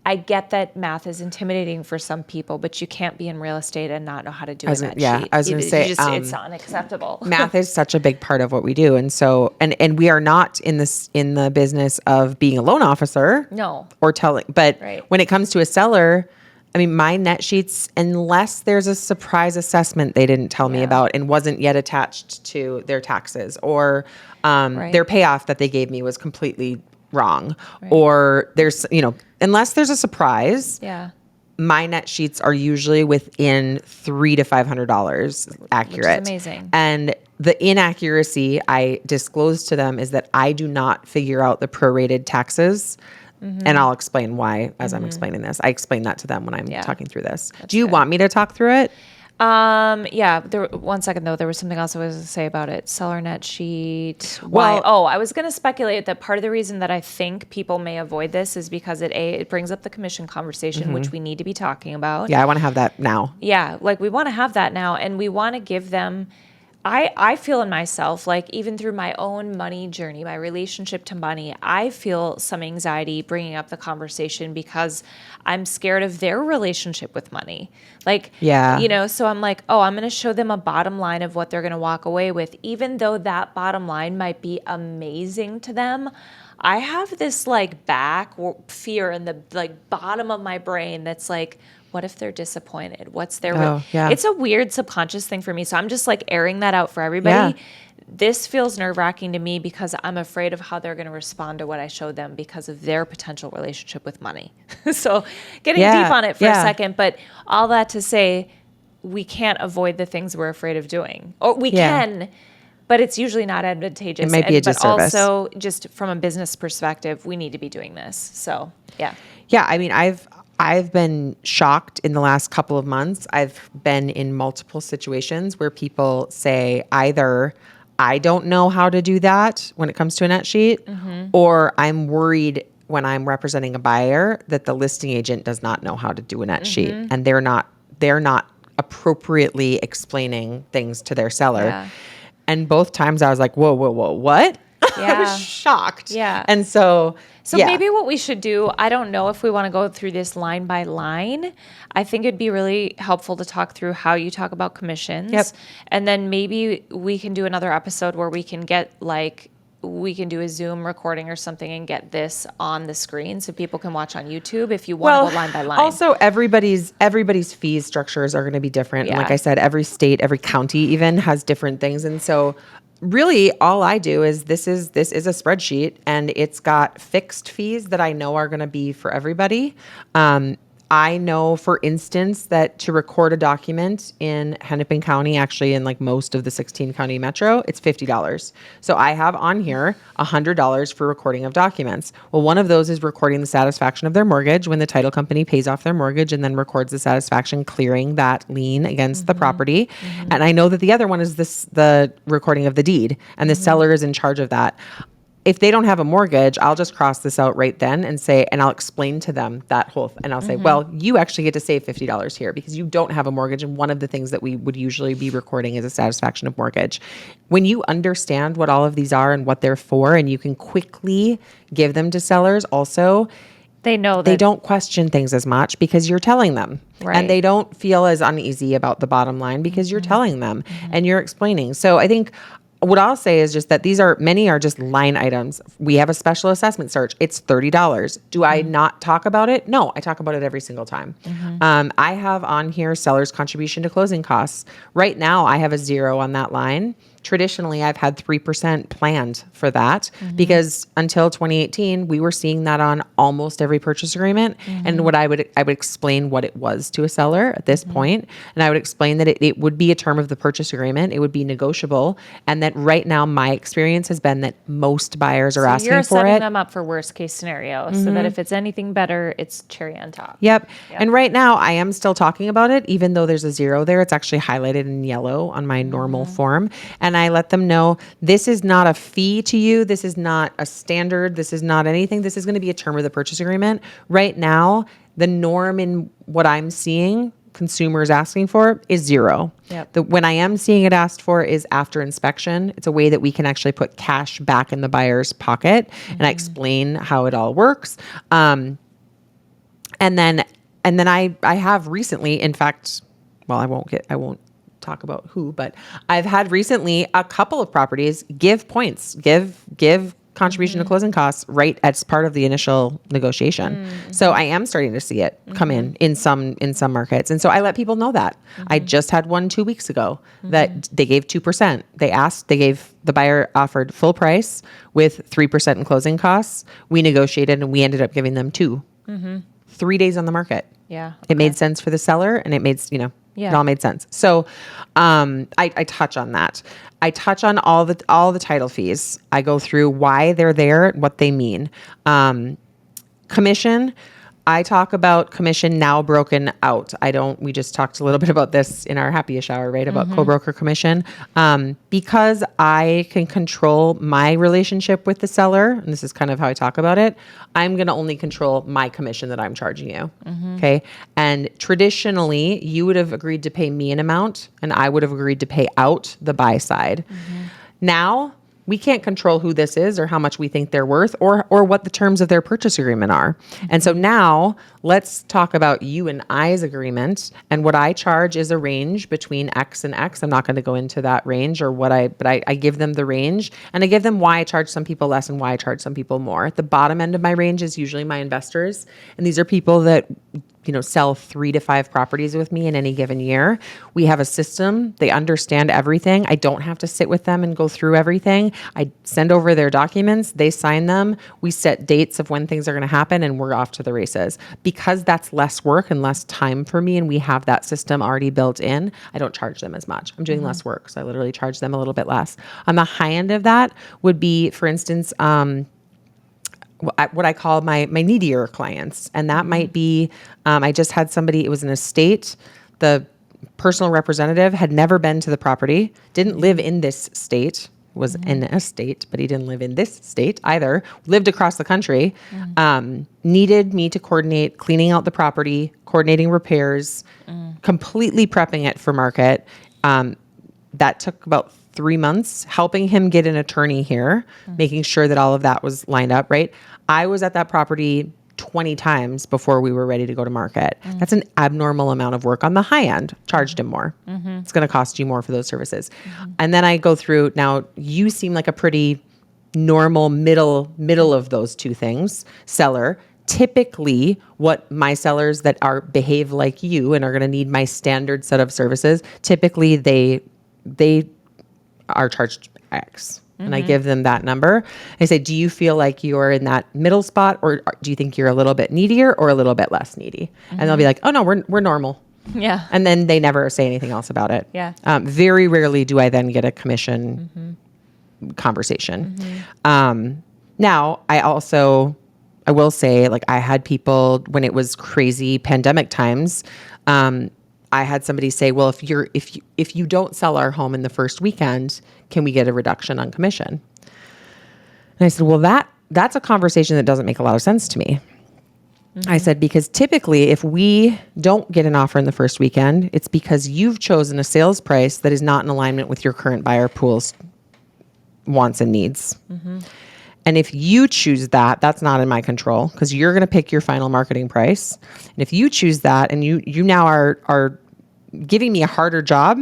I get that math is intimidating for some people, but you can't be in real estate and not know how to do a net sheet. I was going to say, it's unacceptable. Math is such a big part of what we do. And so, and we are not in the business of being a loan officer. No. Or telling, but Right. when it comes to a seller, my net sheets, unless there's a surprise assessment they didn't tell me about and wasn't yet attached to their taxes, or their payoff that they gave me was completely wrong, or there's, unless there's a surprise, my net sheets are usually within $300 to $500 accurate. Which is amazing. And the inaccuracy I disclose to them is that I do not figure out the prorated taxes. And I'll explain why as I'm explaining this. I explain that to them when I'm talking through this. Do you want me to talk through it? One second though, there was something else I was going to say about it. Seller net sheet. Why? I was going to speculate that part of the reason that I think people may avoid this is because it brings up the commission conversation, which we need to be talking about. Yeah, I want to have that now. Yeah, like we want to have that now, and we want to give them. I feel in myself, like even through my own money journey, my relationship to money, I feel some anxiety bringing up the conversation because I'm scared of their relationship with money. Like, so I'm like, I'm going to show them a bottom line of what they're going to walk away with. Even though that bottom line might be amazing to them, I have this like back fear in the like bottom of my brain that's like, what if they're disappointed? What's their It's a weird subconscious thing for me. So I'm just like airing that out for everybody. Yeah. This feels nerve-wracking to me because I'm afraid of how they're going to respond to what I show them because of their potential relationship with money. So getting deep on it for a second, but all that to say, we can't avoid the things we're afraid of doing. Or we can, but it's usually not advantageous. It might be a disservice. But also, just from a business perspective, we need to be doing this. So, yeah. Yeah, I've been shocked in the last couple of months. I've been in multiple situations where people say either I don't know how to do that when it comes to a net sheet, or I'm worried when I'm representing a buyer that the listing agent does not know how to do a net sheet, and they're not appropriately explaining things to their seller. Yeah. And both times I was like, whoa, what? Yeah. I was shocked. Yeah. And so maybe what we should do, I don't know if we want to go through this line by line. I think it'd be really helpful to talk through how you talk about commissions. Yep. And then maybe we can do another episode where we can do a Zoom recording or something and get this on the screen so people can watch on YouTube if you want to go line by line. Also, everybody's fee structures are going to be different. Yeah. And like I said, every state, every county even has different things. And so really all I do is this is a spreadsheet, and it's got fixed fees that I know are going to be for everybody. I know, for instance, that to record a document in Hennepin County, actually in like most of the 16 county metro, it's $50. So I have on here $100 for recording of documents. Well, one of those is recording the satisfaction of their mortgage when the title company pays off their mortgage and then records the satisfaction, clearing that lien against the property. And I know that the other one is the recording of the deed, and the seller is in charge of that. if they don't have a mortgage, I'll just cross this out right then and say, and I'll explain to them that whole, and I'll say, well, you actually get to save $50 here because you don't have a mortgage. And one of the things that we would usually be recording is a satisfaction of mortgage. When you understand what all of these are and what they're for, and you can quickly give them to sellers also, They know that they don't question things as much because you're telling them. Right. And they don't feel as uneasy about the bottom line because you're telling them and you're explaining. So I think what I'll say is just that many are just line items. We have a special assessment search. It's $30. Do I not talk about it? No, I talk about it every single time. I have on here seller's contribution to closing costs. Right now, I have a 0 on that line. Traditionally, I've had 3% planned for that because until 2018, we were seeing that on almost every purchase agreement. And what I would explain what it was to a seller at this point, and I would explain that it would be a term of the purchase agreement. It would be negotiable, and that right now my experience has been that most buyers are asking you're for setting it. them up for worst case scenario, so that if it's anything better, it's cherry on top. Yep. And right now I am still talking about it, even though there's a 0 there. It's actually highlighted in yellow on my normal form. And I let them know this is not a fee to you. This is not a standard. This is not anything. This is going to be a term of the purchase agreement. Right now, the norm in what I'm seeing consumers asking for is 0. Yep. When I am seeing it asked for is after inspection. It's a way that we can actually put cash back in the buyer's pocket. And I explain how it all works. And then I have recently, in fact, well, I won't talk about who, but I've had recently a couple of properties give points, give contribution to closing costs right as part of the initial negotiation. So I am starting to see it come in some markets. And so I let people know that. I just had one 2 weeks ago that they gave 2%. The buyer offered full price with 3% in closing costs. We negotiated and we ended up giving them 2. 3 days on the market. Yeah. It made sense for the seller and it made, it all made sense. So I touch on that. I touch on all the title fees. I go through why they're there, what they mean. Commission. I talk about commission now broken out. We just talked a little bit about this in our happy-ish hour, right? About co-broker commission. Because I can control my relationship with the seller, and this is kind of how I talk about it, I'm going to only control my commission that I'm charging you. Okay. And traditionally, you would have agreed to pay me an amount and I would have agreed to pay out the buy side. Now, we can't control who this is or how much we think they're worth or what the terms of their purchase agreement are. And so now let's talk about you and I's agreement. And what I charge is a range between X and X. I'm not going to go into that range but I give them the range and I give them why I charge some people less and why I charge some people more. The bottom end of my range is usually my investors. And these are people that sell 3 to 5 properties with me in any given year. We have a system. They understand everything. I don't have to sit with them and go through everything. I send over their documents. They sign them. We set dates of when things are going to happen and we're off to the races. Because that's less work and less time for me and we have that system already built in, I don't charge them as much. I'm doing less work. So I literally charge them a little bit less. On the high end of that would be, for instance, what I call my needier clients. And that might be, I just had somebody, it was an estate. The personal representative had never been to the property, didn't live in this state, was in a state, but he didn't live in this state either, lived across the country, needed me to coordinate cleaning out the property, coordinating repairs, completely prepping it for market. That took about 3 months, helping him get an attorney here, making sure that all of that was lined up, right? I was at that property 20 times before we were ready to go to market. That's an abnormal amount of work on the high end. Charged him more. It's going to cost you more for those services. And then I go through, now you seem like a pretty normal middle of those two things, seller. Typically, what my sellers that behave like you and are going to need my standard set of services, typically they are charged X. And I give them that number. I say, do you feel like you're in that middle spot or do you think you're a little bit needier or a little bit less needy? And they'll be like, oh no, we're normal. Yeah. And then they never say anything else about it. Yeah. Very rarely do I then get a commission conversation. Now I will say, like, I had people when it was crazy pandemic times, I had somebody say, well, if you don't sell our home in the first weekend, can we get a reduction on commission? And I said, well, that's a conversation that doesn't make a lot of sense to me. I said, because typically if we don't get an offer in the first weekend, it's because you've chosen a sales price that is not in alignment with your current buyer pool's wants and needs. And if you choose that, that's not in my control because you're going to pick your final marketing price. And if you choose that and you now are giving me a harder job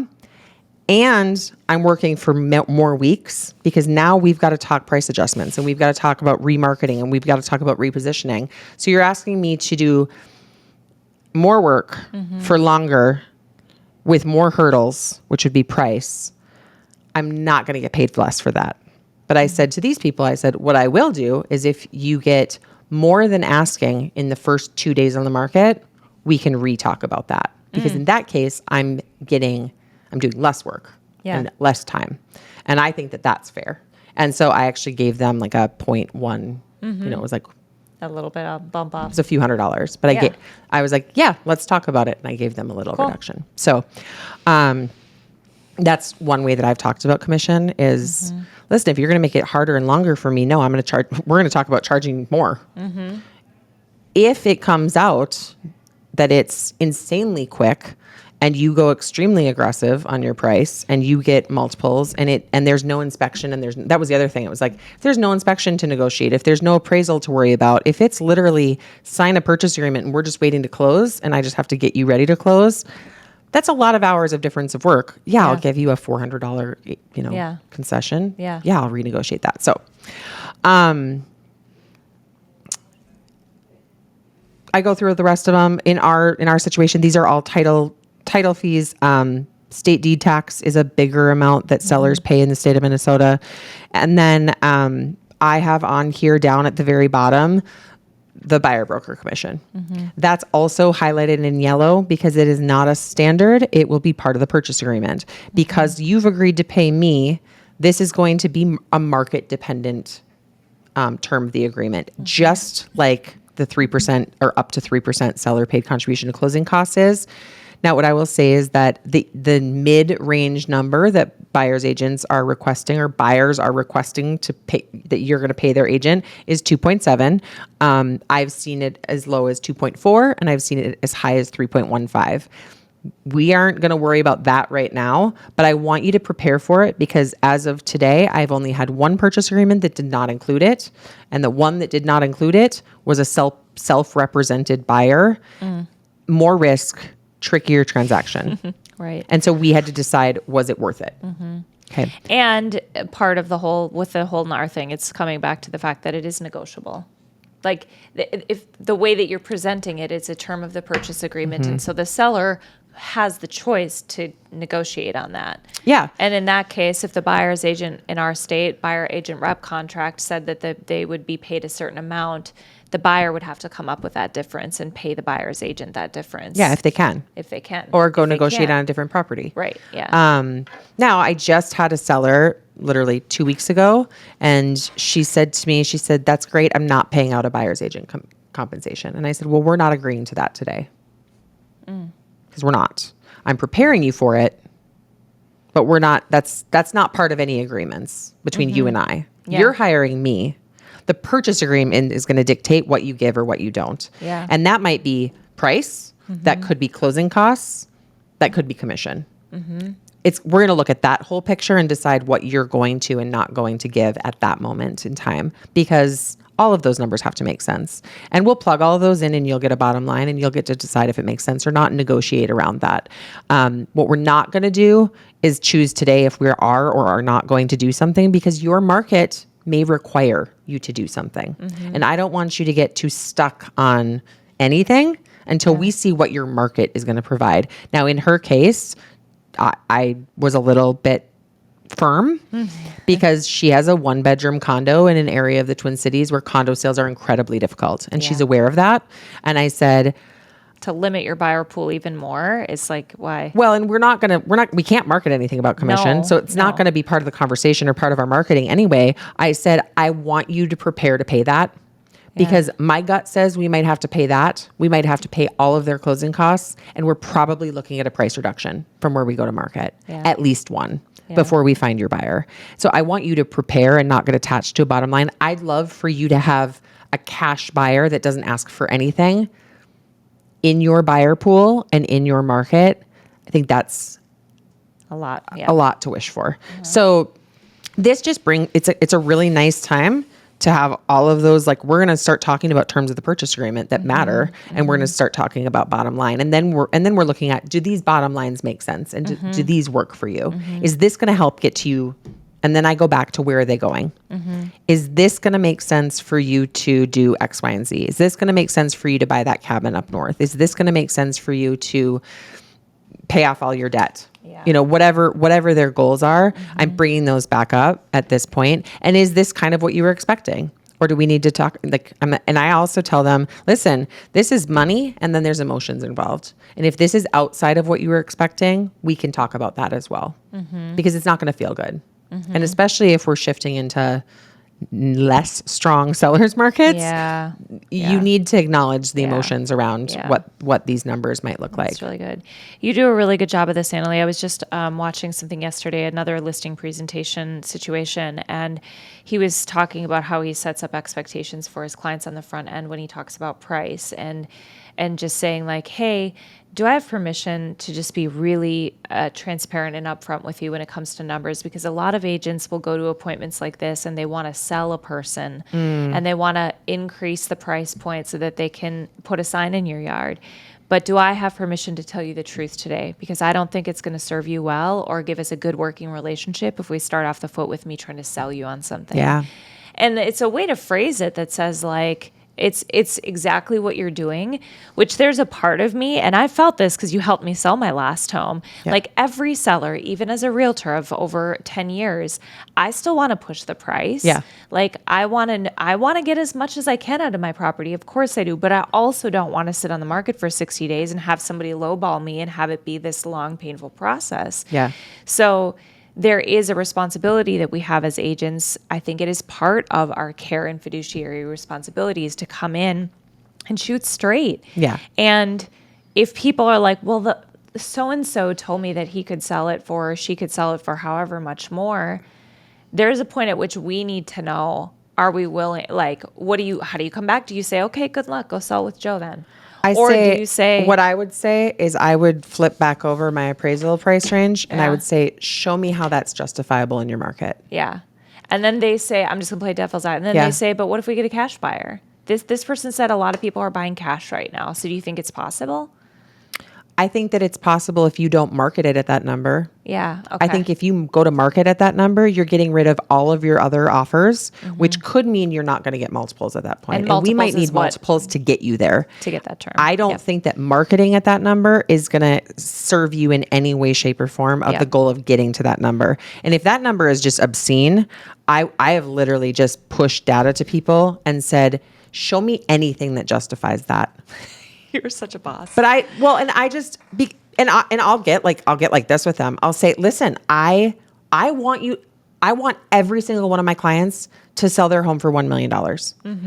and I'm working for more weeks because now we've got to talk price adjustments and we've got to talk about remarketing and we've got to talk about repositioning. So you're asking me to do more work for longer with more hurdles, which would be price. I'm not going to get paid less for that. But I said to these people, I said, what I will do is if you get more than asking in the first 2 days on the market, we can re-talk about that. Because in that case, I'm doing less work and less time. And I think that that's fair. And so I actually gave them like a 0.1, it was like A little bit of bump it off. was a few $100s, but I was like, yeah, let's talk about it. And I gave them a little reduction. So, that's one way that I've talked about commission is, listen, if you're going to make it harder and longer for me, no, we're going to talk about charging more. If it comes out that it's insanely quick and you go extremely aggressive on your price and you get multiples and there's no inspection and that was the other thing. It was like, if there's no inspection to negotiate, if there's no appraisal to worry about, if it's literally sign a purchase agreement and we're just waiting to close and I just have to get you ready to close, that's a lot of hours of difference of work. Yeah, I'll give you a $400, concession. Yeah, I'll renegotiate that. So, I go through the rest of them in our situation. These are all title fees. State deed tax is a bigger amount that sellers pay in the state of Minnesota, and then I have on here down at the very bottom the buyer broker commission. That's also highlighted in yellow because it is not a standard. It will be part of the purchase agreement. Because you've agreed to pay me, this is going to be a market dependent term of the agreement, just like the 3% or up to 3% seller paid contribution to closing costs is. Now, what I will say is that the mid-range number that buyers agents are requesting or buyers are requesting to pay, that you're going to pay their agent, is 2.7. I've seen it as low as 2.4 and I've seen it as high as 3.15. We aren't going to worry about that right now, but I want you to prepare for it because as of today, I've only had one purchase agreement that did not include it. And the one that did not include it was a self-represented buyer. More risk, trickier transaction. Right. And so we had to decide, was it worth it? Okay. And part of with the whole NAR thing, it's coming back to the fact that it is negotiable. Like if the way that you're presenting it is a term of the purchase agreement. And so the seller has the choice to negotiate on that. Yeah. And in that case, if the buyer's agent in our state, buyer agent rep contract said that they would be paid a certain amount, the buyer would have to come up with that difference and pay the buyer's agent that difference. Yeah, if they can. If they can. Or go negotiate on a different property. Right, yeah. Now, I just had a seller literally 2 weeks ago, and she said to me, that's great. I'm not paying out a buyer's agent compensation. And I said, well, we're not agreeing to that today. Because we're not. I'm preparing you for it, but we're not. That's not part of any agreements between you and I. Yeah. You're hiring me. The purchase agreement is going to dictate what you give or what you don't. Yeah. And that might be price. That could be closing costs. That could be commission. We're going to look at that whole picture and decide what you're going to and not going to give at that moment in time, because all of those numbers have to make sense. And we'll plug all of those in and you'll get a bottom line and you'll get to decide if it makes sense or not and negotiate around that. What we're not going to do is choose today if we are or are not going to do something, because your market may require you to do something. And I don't want you to get too stuck on anything until we see what your market is going to provide. Now, in her case, I was a little bit firm because she has a 1-bedroom condo in an area of the Twin Cities where condo sales are incredibly difficult. And she's aware of that. And I said, to limit your buyer pool even more is like, why? Well, and we can't market anything about commission. So it's not going to be part of the conversation or part of our marketing anyway. I said, I want you to prepare to pay that, because my gut says we might have to pay that. We might have to pay all of their closing costs. And we're probably looking at a price reduction from where we go to market, at least one before we find your buyer. So I want you to prepare and not get attached to a bottom line. I'd love for you to have a cash buyer that doesn't ask for anything in your buyer pool and in your market. I think that's a lot to wish for. So this just it's a really nice time to have all of those. Like, we're going to start talking about terms of the purchase agreement that matter, and we're going to start talking about bottom line. And then we're looking at, do these bottom lines make sense? And do these work for you? Is this going to help get to you? And then I go back to, where are they going? Is this going to make sense for you to do X, Y, and Z? Is this going to make sense for you to buy that cabin up north? Is this going to make sense for you to pay off all your debt? You know, whatever their goals are, I'm bringing those back up at this point. And is this kind of what you were expecting? Or do we need to talk? And I also tell them, listen, this is money, and then there's emotions involved. And if this is outside of what you were expecting, we can talk about that as well, because it's not going to feel good. And especially if we're shifting into less strong sellers markets, you need to acknowledge the emotions around what these numbers might look like. That's really good. You do a really good job of this, Annalie. I was just watching something yesterday, another listing presentation situation, and he was talking about how he sets up expectations for his clients on the front end when he talks about price, and just saying like, hey, do I have permission to just be really transparent and upfront with you when it comes to numbers? Because a lot of agents will go to appointments like this and they want to sell a person and they want to increase the price point so that they can put a sign in your yard. But do I have permission to tell you the truth today? Because I don't think it's going to serve you well or give us a good working relationship if we start off the foot with me trying to sell you on something. Yeah. And it's a way to phrase it that says like, it's exactly what you're doing, which there's a part of me, and I felt this because you helped me sell my last home. Yeah. Like every seller, even as a realtor of over 10 years, I still want to push the price. Yeah. Like I want to get as much as I can out of my property. Of course I do, but I also don't want to sit on the market for 60 days and have somebody lowball me and have it be this long, painful process. Yeah. So there is a responsibility that we have as agents. I think it is part of our care and fiduciary responsibilities to come in and shoot straight. Yeah. And if people are like, well, the so-and-so told me that he could sell it for, or she could sell it for however much more, there's a point at which we need to know, are we willing, like, how do you come back? Do you say, okay, good luck, go sell with Joe then? Or do you say, what I would say is I would flip back over my appraisal price range and I would say, show me how that's justifiable in your market. Yeah. And then they say, I'm just going to play devil's advocate. And then they say, but what if we get a cash buyer? This person said a lot of people are buying cash right now. So do you think it's possible? I think that it's possible if you don't market it at that number. Yeah. Okay. I think if you go to market at that number, you're getting rid of all of your other offers, which could mean you're not going to get multiples at that point. And we might need multiples to get you there. To get that term. I don't think that marketing at that number is going to serve you in any way, shape, or form of the goal of getting to that number. And if that number is just obscene, I have literally just pushed data to people and said, show me anything that justifies that. You're such a boss. But I'll get like this with them. I'll say, listen, I want every single one of my clients to sell their home for $1 million.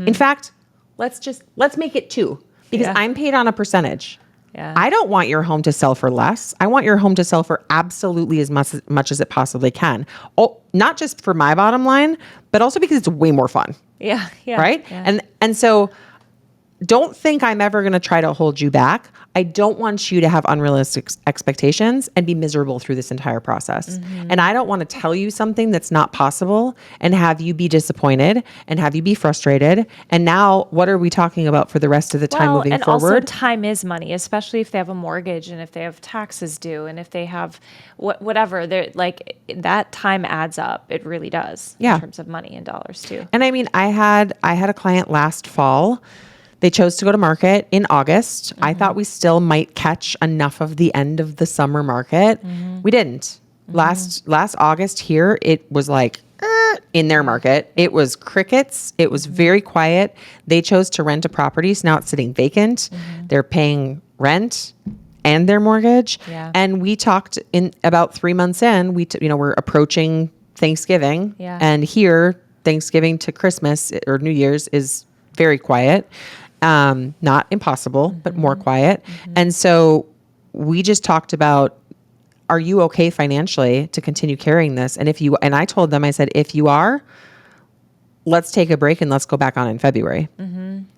In fact, let's make it 2 because I'm paid on a percentage. Yeah. I don't want your home to sell for less. I want your home to sell for absolutely as much as it possibly can. Oh, not just for my bottom line, but also because it's way more fun. Yeah. Yeah. Right. Yeah. And so don't think I'm ever going to try to hold you back. I don't want you to have unrealistic expectations and be miserable through this entire process. And I don't want to tell you something that's not possible and have you be disappointed and have you be frustrated. And now what are we talking about for the rest of the time moving forward? Also time is money, especially if they have a mortgage and if they have taxes due and if they have whatever. They're like, that time adds up. It really does in terms of money and dollars too. And I mean, I had a client last fall. They chose to go to market in August. I thought we still might catch enough of the end of the summer market. We didn't. Last August here, it was like in their market. It was crickets. It was very quiet. They chose to rent a property. So now it's sitting vacant. They're paying rent and their mortgage. Yeah. And we talked in about 3 months in, we're approaching Thanksgiving. Yeah. And here, Thanksgiving to Christmas or New Year's is very quiet. Not impossible, but more quiet. And so we just talked about, are you okay financially to continue carrying this? And and I told them, I said, if you are, let's take a break and let's go back on in February.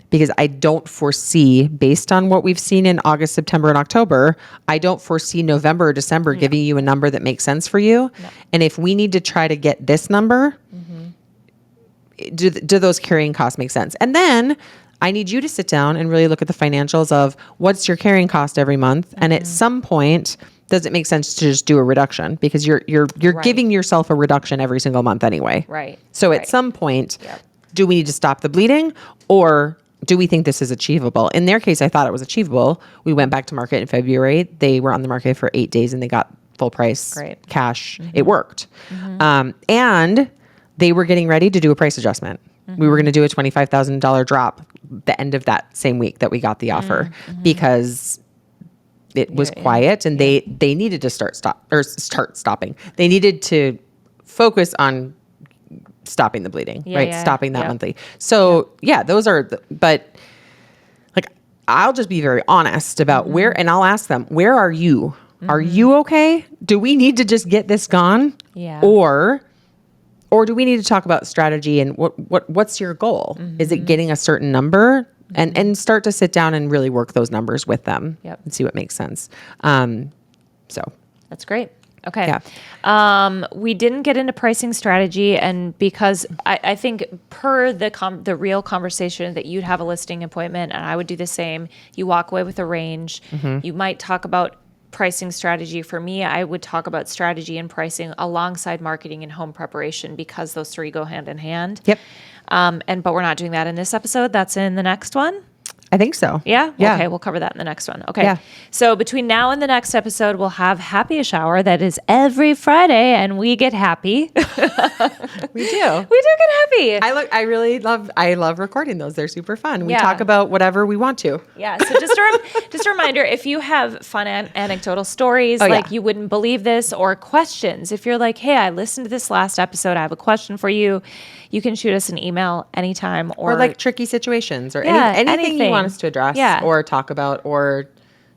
Because I don't foresee, based on what we've seen in August, September, and October, I don't foresee November or December giving you a number that makes sense for you. No. And if we need to try to get this number, do those carrying costs make sense? And then I need you to sit down and really look at the financials of what's your carrying cost every month. And at some point, does it make sense to just do a reduction? Because you're giving yourself a reduction every single month anyway. Right. So at some point, do we need to stop the bleeding, or do we think this is achievable? In their case, I thought it was achievable. We went back to market in February. They were on the market for 8 days and they got full price cash. It worked. And they were getting ready to do a price adjustment. We were going to do a $25,000 drop the end of that same week that we got the offer because it was quiet and they needed to start stopping. They needed to focus on stopping the bleeding, right? Stopping that monthly. So those are, but like, I'll just be very honest about where, and I'll ask them, where are you? Are you okay? Do we need to just get this gone? Yeah. Or do we need to talk about strategy and what's your goal? Is it getting a certain number? And start to sit down and really work those numbers with them and see what makes sense. So that's great. Okay. Yeah. We didn't get into pricing strategy, and because I think per the real conversation that you'd have a listing appointment and I would do the same, you walk away with a range. You might talk about pricing strategy. For me, I would talk about strategy and pricing alongside marketing and home preparation because those three go hand in hand. Yep. But we're not doing that in this episode. That's in the next one. I think so. Yeah? Okay, we'll cover that in the next one. Okay. Yeah. So between now and the next episode, we'll have Happy-ish Hour that is every Friday, and we get happy. We do. We do get happy. I love recording those. They're super fun. We talk about whatever we want to. Yeah. So just a reminder, if you have fun anecdotal stories, you wouldn't believe this, or questions, if you're like, hey, I listened to this last episode, I have a question for you, you can shoot us an email anytime. Or like tricky situations or anything you want us to address or talk about or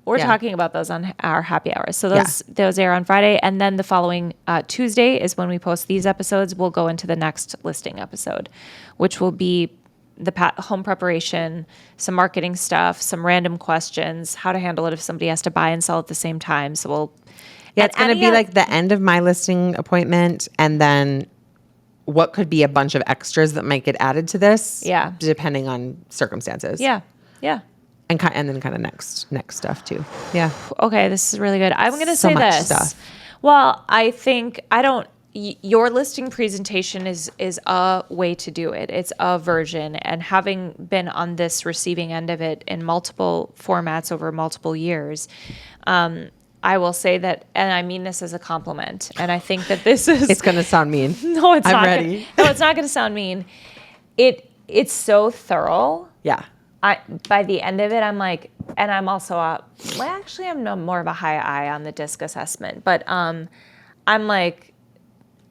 We're talking about those on our happy hours. So those air on Friday. And then the following Tuesday is when we post these episodes. We'll go into the next listing episode, which will be the home preparation, some marketing stuff, some random questions, how to handle it if somebody has to buy and sell at the same time. So we'll... it's going to be like the end of my listing appointment, and then what could be a bunch of extras that might get added to this. Yeah. Depending on circumstances. Yeah. Yeah. And then kind of next stuff too. Yeah. Okay, this is really good. I'm going to say much this. Stuff. Well, I think your listing presentation is a way to do it. It's a version, and having been on this receiving end of it in multiple formats over multiple years, I will say that, and I mean this as a compliment, and I think that this is... It's going to sound mean. No, it's not. I'm ready. No, it's not going to sound mean. It's so thorough. Yeah. By the end of it, I'm like, and I'm also, actually I'm more of a high I on the DISC assessment, but I'm like,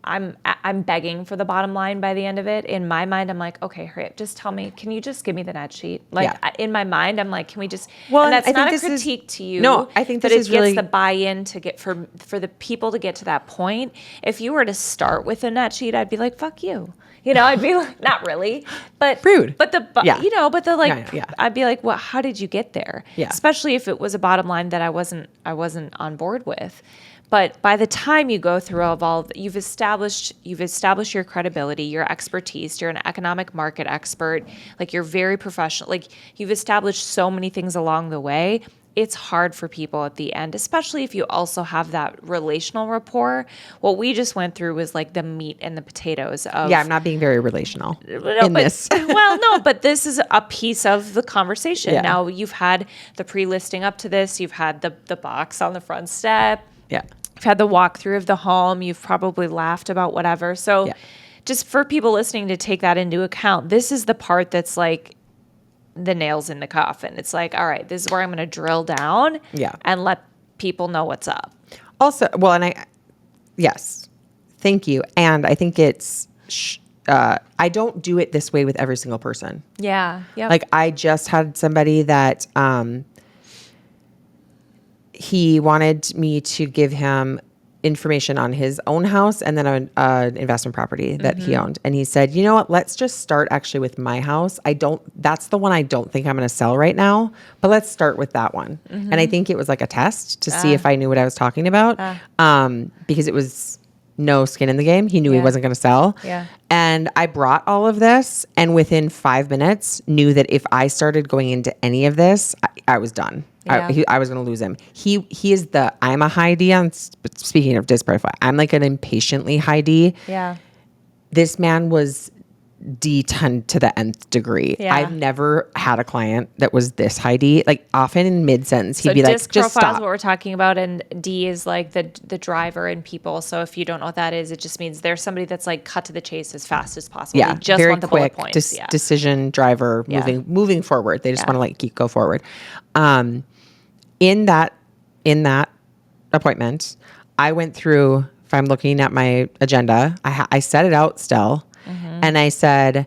I'm begging for the bottom line by the end of it. In my mind, I'm like, okay, hurry up, just tell me, can you just give me the net sheet? Like in my mind, I'm like, can we just, well, and that's not a critique to you. No, I think this is really, really, the buy-in to get for the people to get to that point. If you were to start with a net sheet, I'd be like, fuck you. You know, I'd be like, not really, but rude. But I'd be like, well, how did you get there? Yeah. Especially if it was a bottom line that I wasn't on board with. But by the time you go through you've established your credibility, your expertise. You're an economic market expert. Like, you're very professional. Like, you've established so many things along the way. It's hard for people at the end, especially if you also have that relational rapport. What we just went through was like the meat and the potatoes of... Yeah, I'm not being very relational this. Well, no, but this is a piece of the conversation. Yeah. Now, you've had the pre-listing up to this. You've had the box on the front step. Yeah. You've had the walkthrough of the home. You've probably laughed about whatever. So just for people listening to take that into account, this is the part that's like the nails in the coffin. It's like, all right, this is where I'm going to drill down and let people know what's up. Also, well, and yes, thank you. And I think it's I don't do it this way with every single person. Yeah. Yep. Like I just had somebody that he wanted me to give him information on his own house and then an investment property that he owned. And he said, you know what, let's just start actually with my house. That's the one I don't think I'm going to sell right now, but let's start with that one. And I think it was like a test to see if I knew what I was talking about. Because it was no skin in the game. He knew he wasn't going to sell. Yeah. And I brought all of this and within 5 minutes knew that if I started going into any of this, I was done. Yeah. I was going to lose him. He is I'm a high D on, speaking of disc profile, I'm like an impatiently high D. Yeah. This man was D10 to the nth degree. Yeah. I've never had a client that was this high D. Like often in mid sentence, he'd So be like, disc just profile is stop. what we're talking about, and D is like the driver in people. So if you don't know what that is, it just means there's somebody that's like cut to the chase as fast as possible. Yeah, They just very want the quick bullet points. Yeah. decision driver moving forward. They just want to like go forward. In that appointment, I went through. If I'm looking at my agenda, I set it out still, and I said,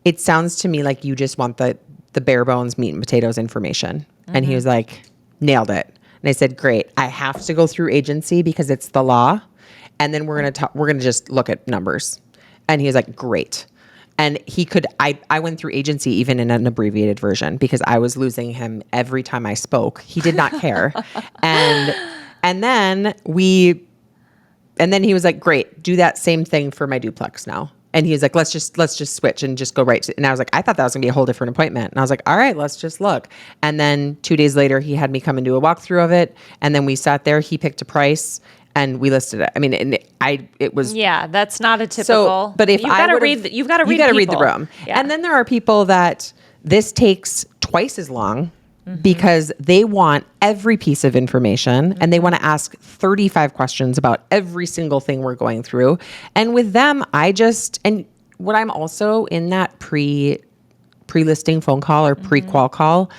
"It sounds to me like you just want the bare bones meat and potatoes information." And he was like, "Nailed it." And I said, "Great. I have to go through agency because it's the law, and then we're gonna just look at numbers." And he was like, "Great." And I went through agency even in an abbreviated version because I was losing him every time I spoke. He did not care. and then he was like, "Great, do that same thing for my duplex now." And he was like, let's just switch and just go right to, and I was like, I thought that was gonna be a whole different appointment. And I was like, all right, let's just look. And then 2 days later, he had me come and do a walkthrough of it. And then we sat there, he picked a price and we listed it. I mean, it was. Yeah, that's not a typical. So, but if you've got to read the room. Yeah. And then there are people that this takes twice as long because they want every piece of information and they want to ask 35 questions about every single thing we're going through. And with them, and what I'm also in that pre-listing phone call or pre-qual call,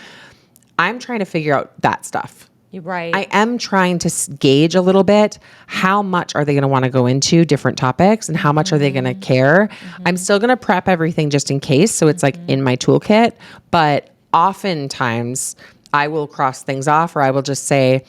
I'm trying to figure out that stuff. You're right. I am trying to gauge a little bit how much are they going to want to go into different topics and how much are they going to care. I'm still going to prep everything just in case. So it's like in my toolkit, but oftentimes I will cross things off or I will just say,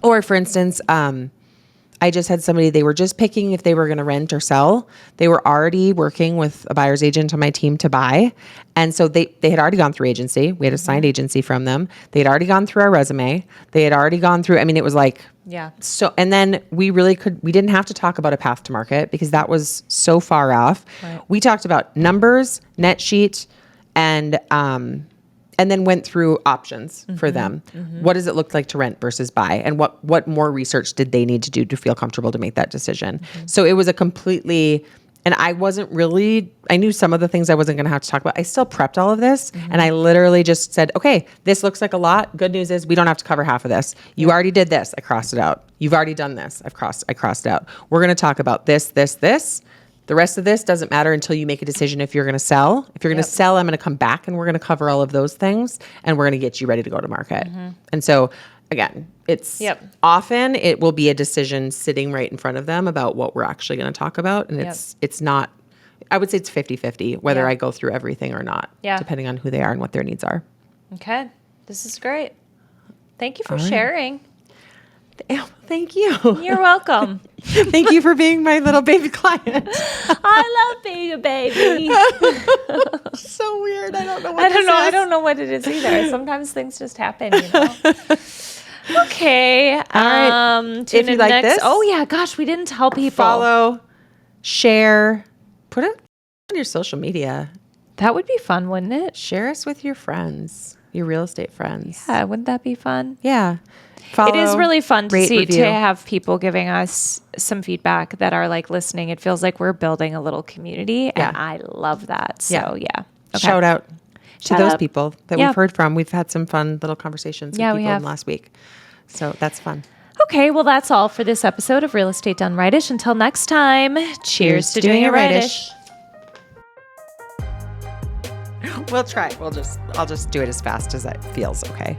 or for instance, I just had somebody, they were just picking if they were going to rent or sell. They were already working with a buyer's agent on my team to buy. And so they had already gone through agency. We had a signed agency from them. They had already gone through our resume. They had already gone through, I mean, it was like, yeah. So, and then we didn't have to talk about a path to market because that was so far off. Right. We talked about numbers, net sheet, and then went through options for them. What does it look like to rent versus buy? And what more research did they need to do to feel comfortable to make that decision? So it was a completely, and I knew some of the things I wasn't going to have to talk about. I still prepped all of this and I literally just said, okay, this looks like a lot. Good news is we don't have to cover half of this. You already did this. I crossed it out. You've already done this. I crossed it out. We're going to talk about this. The rest of this doesn't matter until you make a decision if you're going to sell. If you're going to sell, I'm going to come back and we're going to cover all of those things and we're going to get you ready to go to market. And so again, it's often it will be a decision sitting right in front of them about what we're actually going to talk about. And it's not, I would say it's 50-50 whether I go through everything or not, depending on who they are and what their needs are. Okay. This is great. Thank you for sharing. Thank you. You're welcome. Thank you for being my little baby client. I love being a baby. So weird. I don't know what I don't know what it is either. Sometimes things just happen, you know. Okay. All right. Tune if you in like next. this, Oh yeah, gosh, we didn't tell people. Follow, share, put it on your social media. That would be fun, wouldn't it? Share us with your friends, your real estate friends. Yeah, wouldn't that be fun? Yeah. Follow, it is really fun to see, review. to have people giving us some feedback that are like listening. It feels like we're building a little community and I love that. So yeah. Okay. Shout out to those out. people that we've heard from. We've had some fun little conversations with people we have. in last week. So that's fun. Okay, well that's all for this episode of Real Estate Done Rightish. Until next time, cheers to doing it rightish. We'll try. I'll just do it as fast as it feels okay.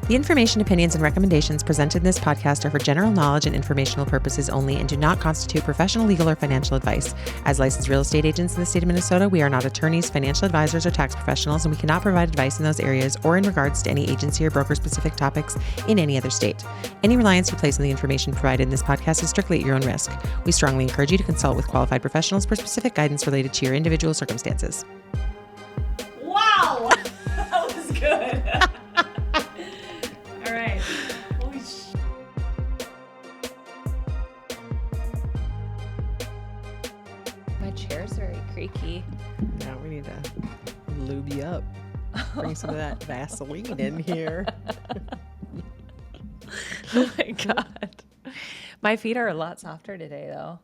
The information, opinions, and recommendations presented in this podcast are for general knowledge and informational purposes only and do not constitute professional, legal, or financial advice. As licensed real estate agents in the state of Minnesota, we are not attorneys, financial advisors, or tax professionals, and we cannot provide advice in those areas or in regards to any agency or broker-specific topics in any other state. Any reliance you place on the information provided in this podcast is strictly at your own risk. We strongly encourage you to consult with qualified professionals for specific guidance related to your individual circumstances. Wow! That was good. All right. Holy My chair's very creaky. Yeah, we need to lube you up. Bring some of that Vaseline in here. Oh my God. My feet are a lot softer today, though.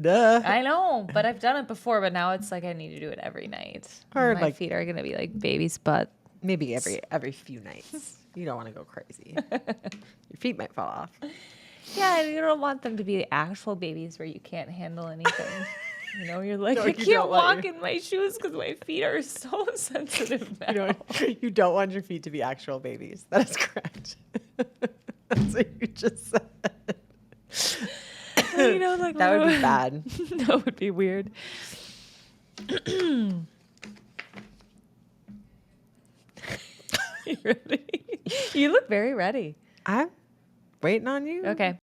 Duh. I know, but I've done it before, but now it's like I need to do it every night. Or My like- feet are going to be like baby's butt. Maybe every few nights. You don't want to go crazy. Your feet might fall off. Yeah, you don't want them to be actual babies where you can't handle anything. You know, you're like, No, I you can't don't want walk in my shoes because my feet are so sensitive now. You don't want your feet to be actual babies. That is correct. That's what you just said. You know, like That would be bad. That would be weird. You ready? You look very ready. I'm waiting on you. Okay.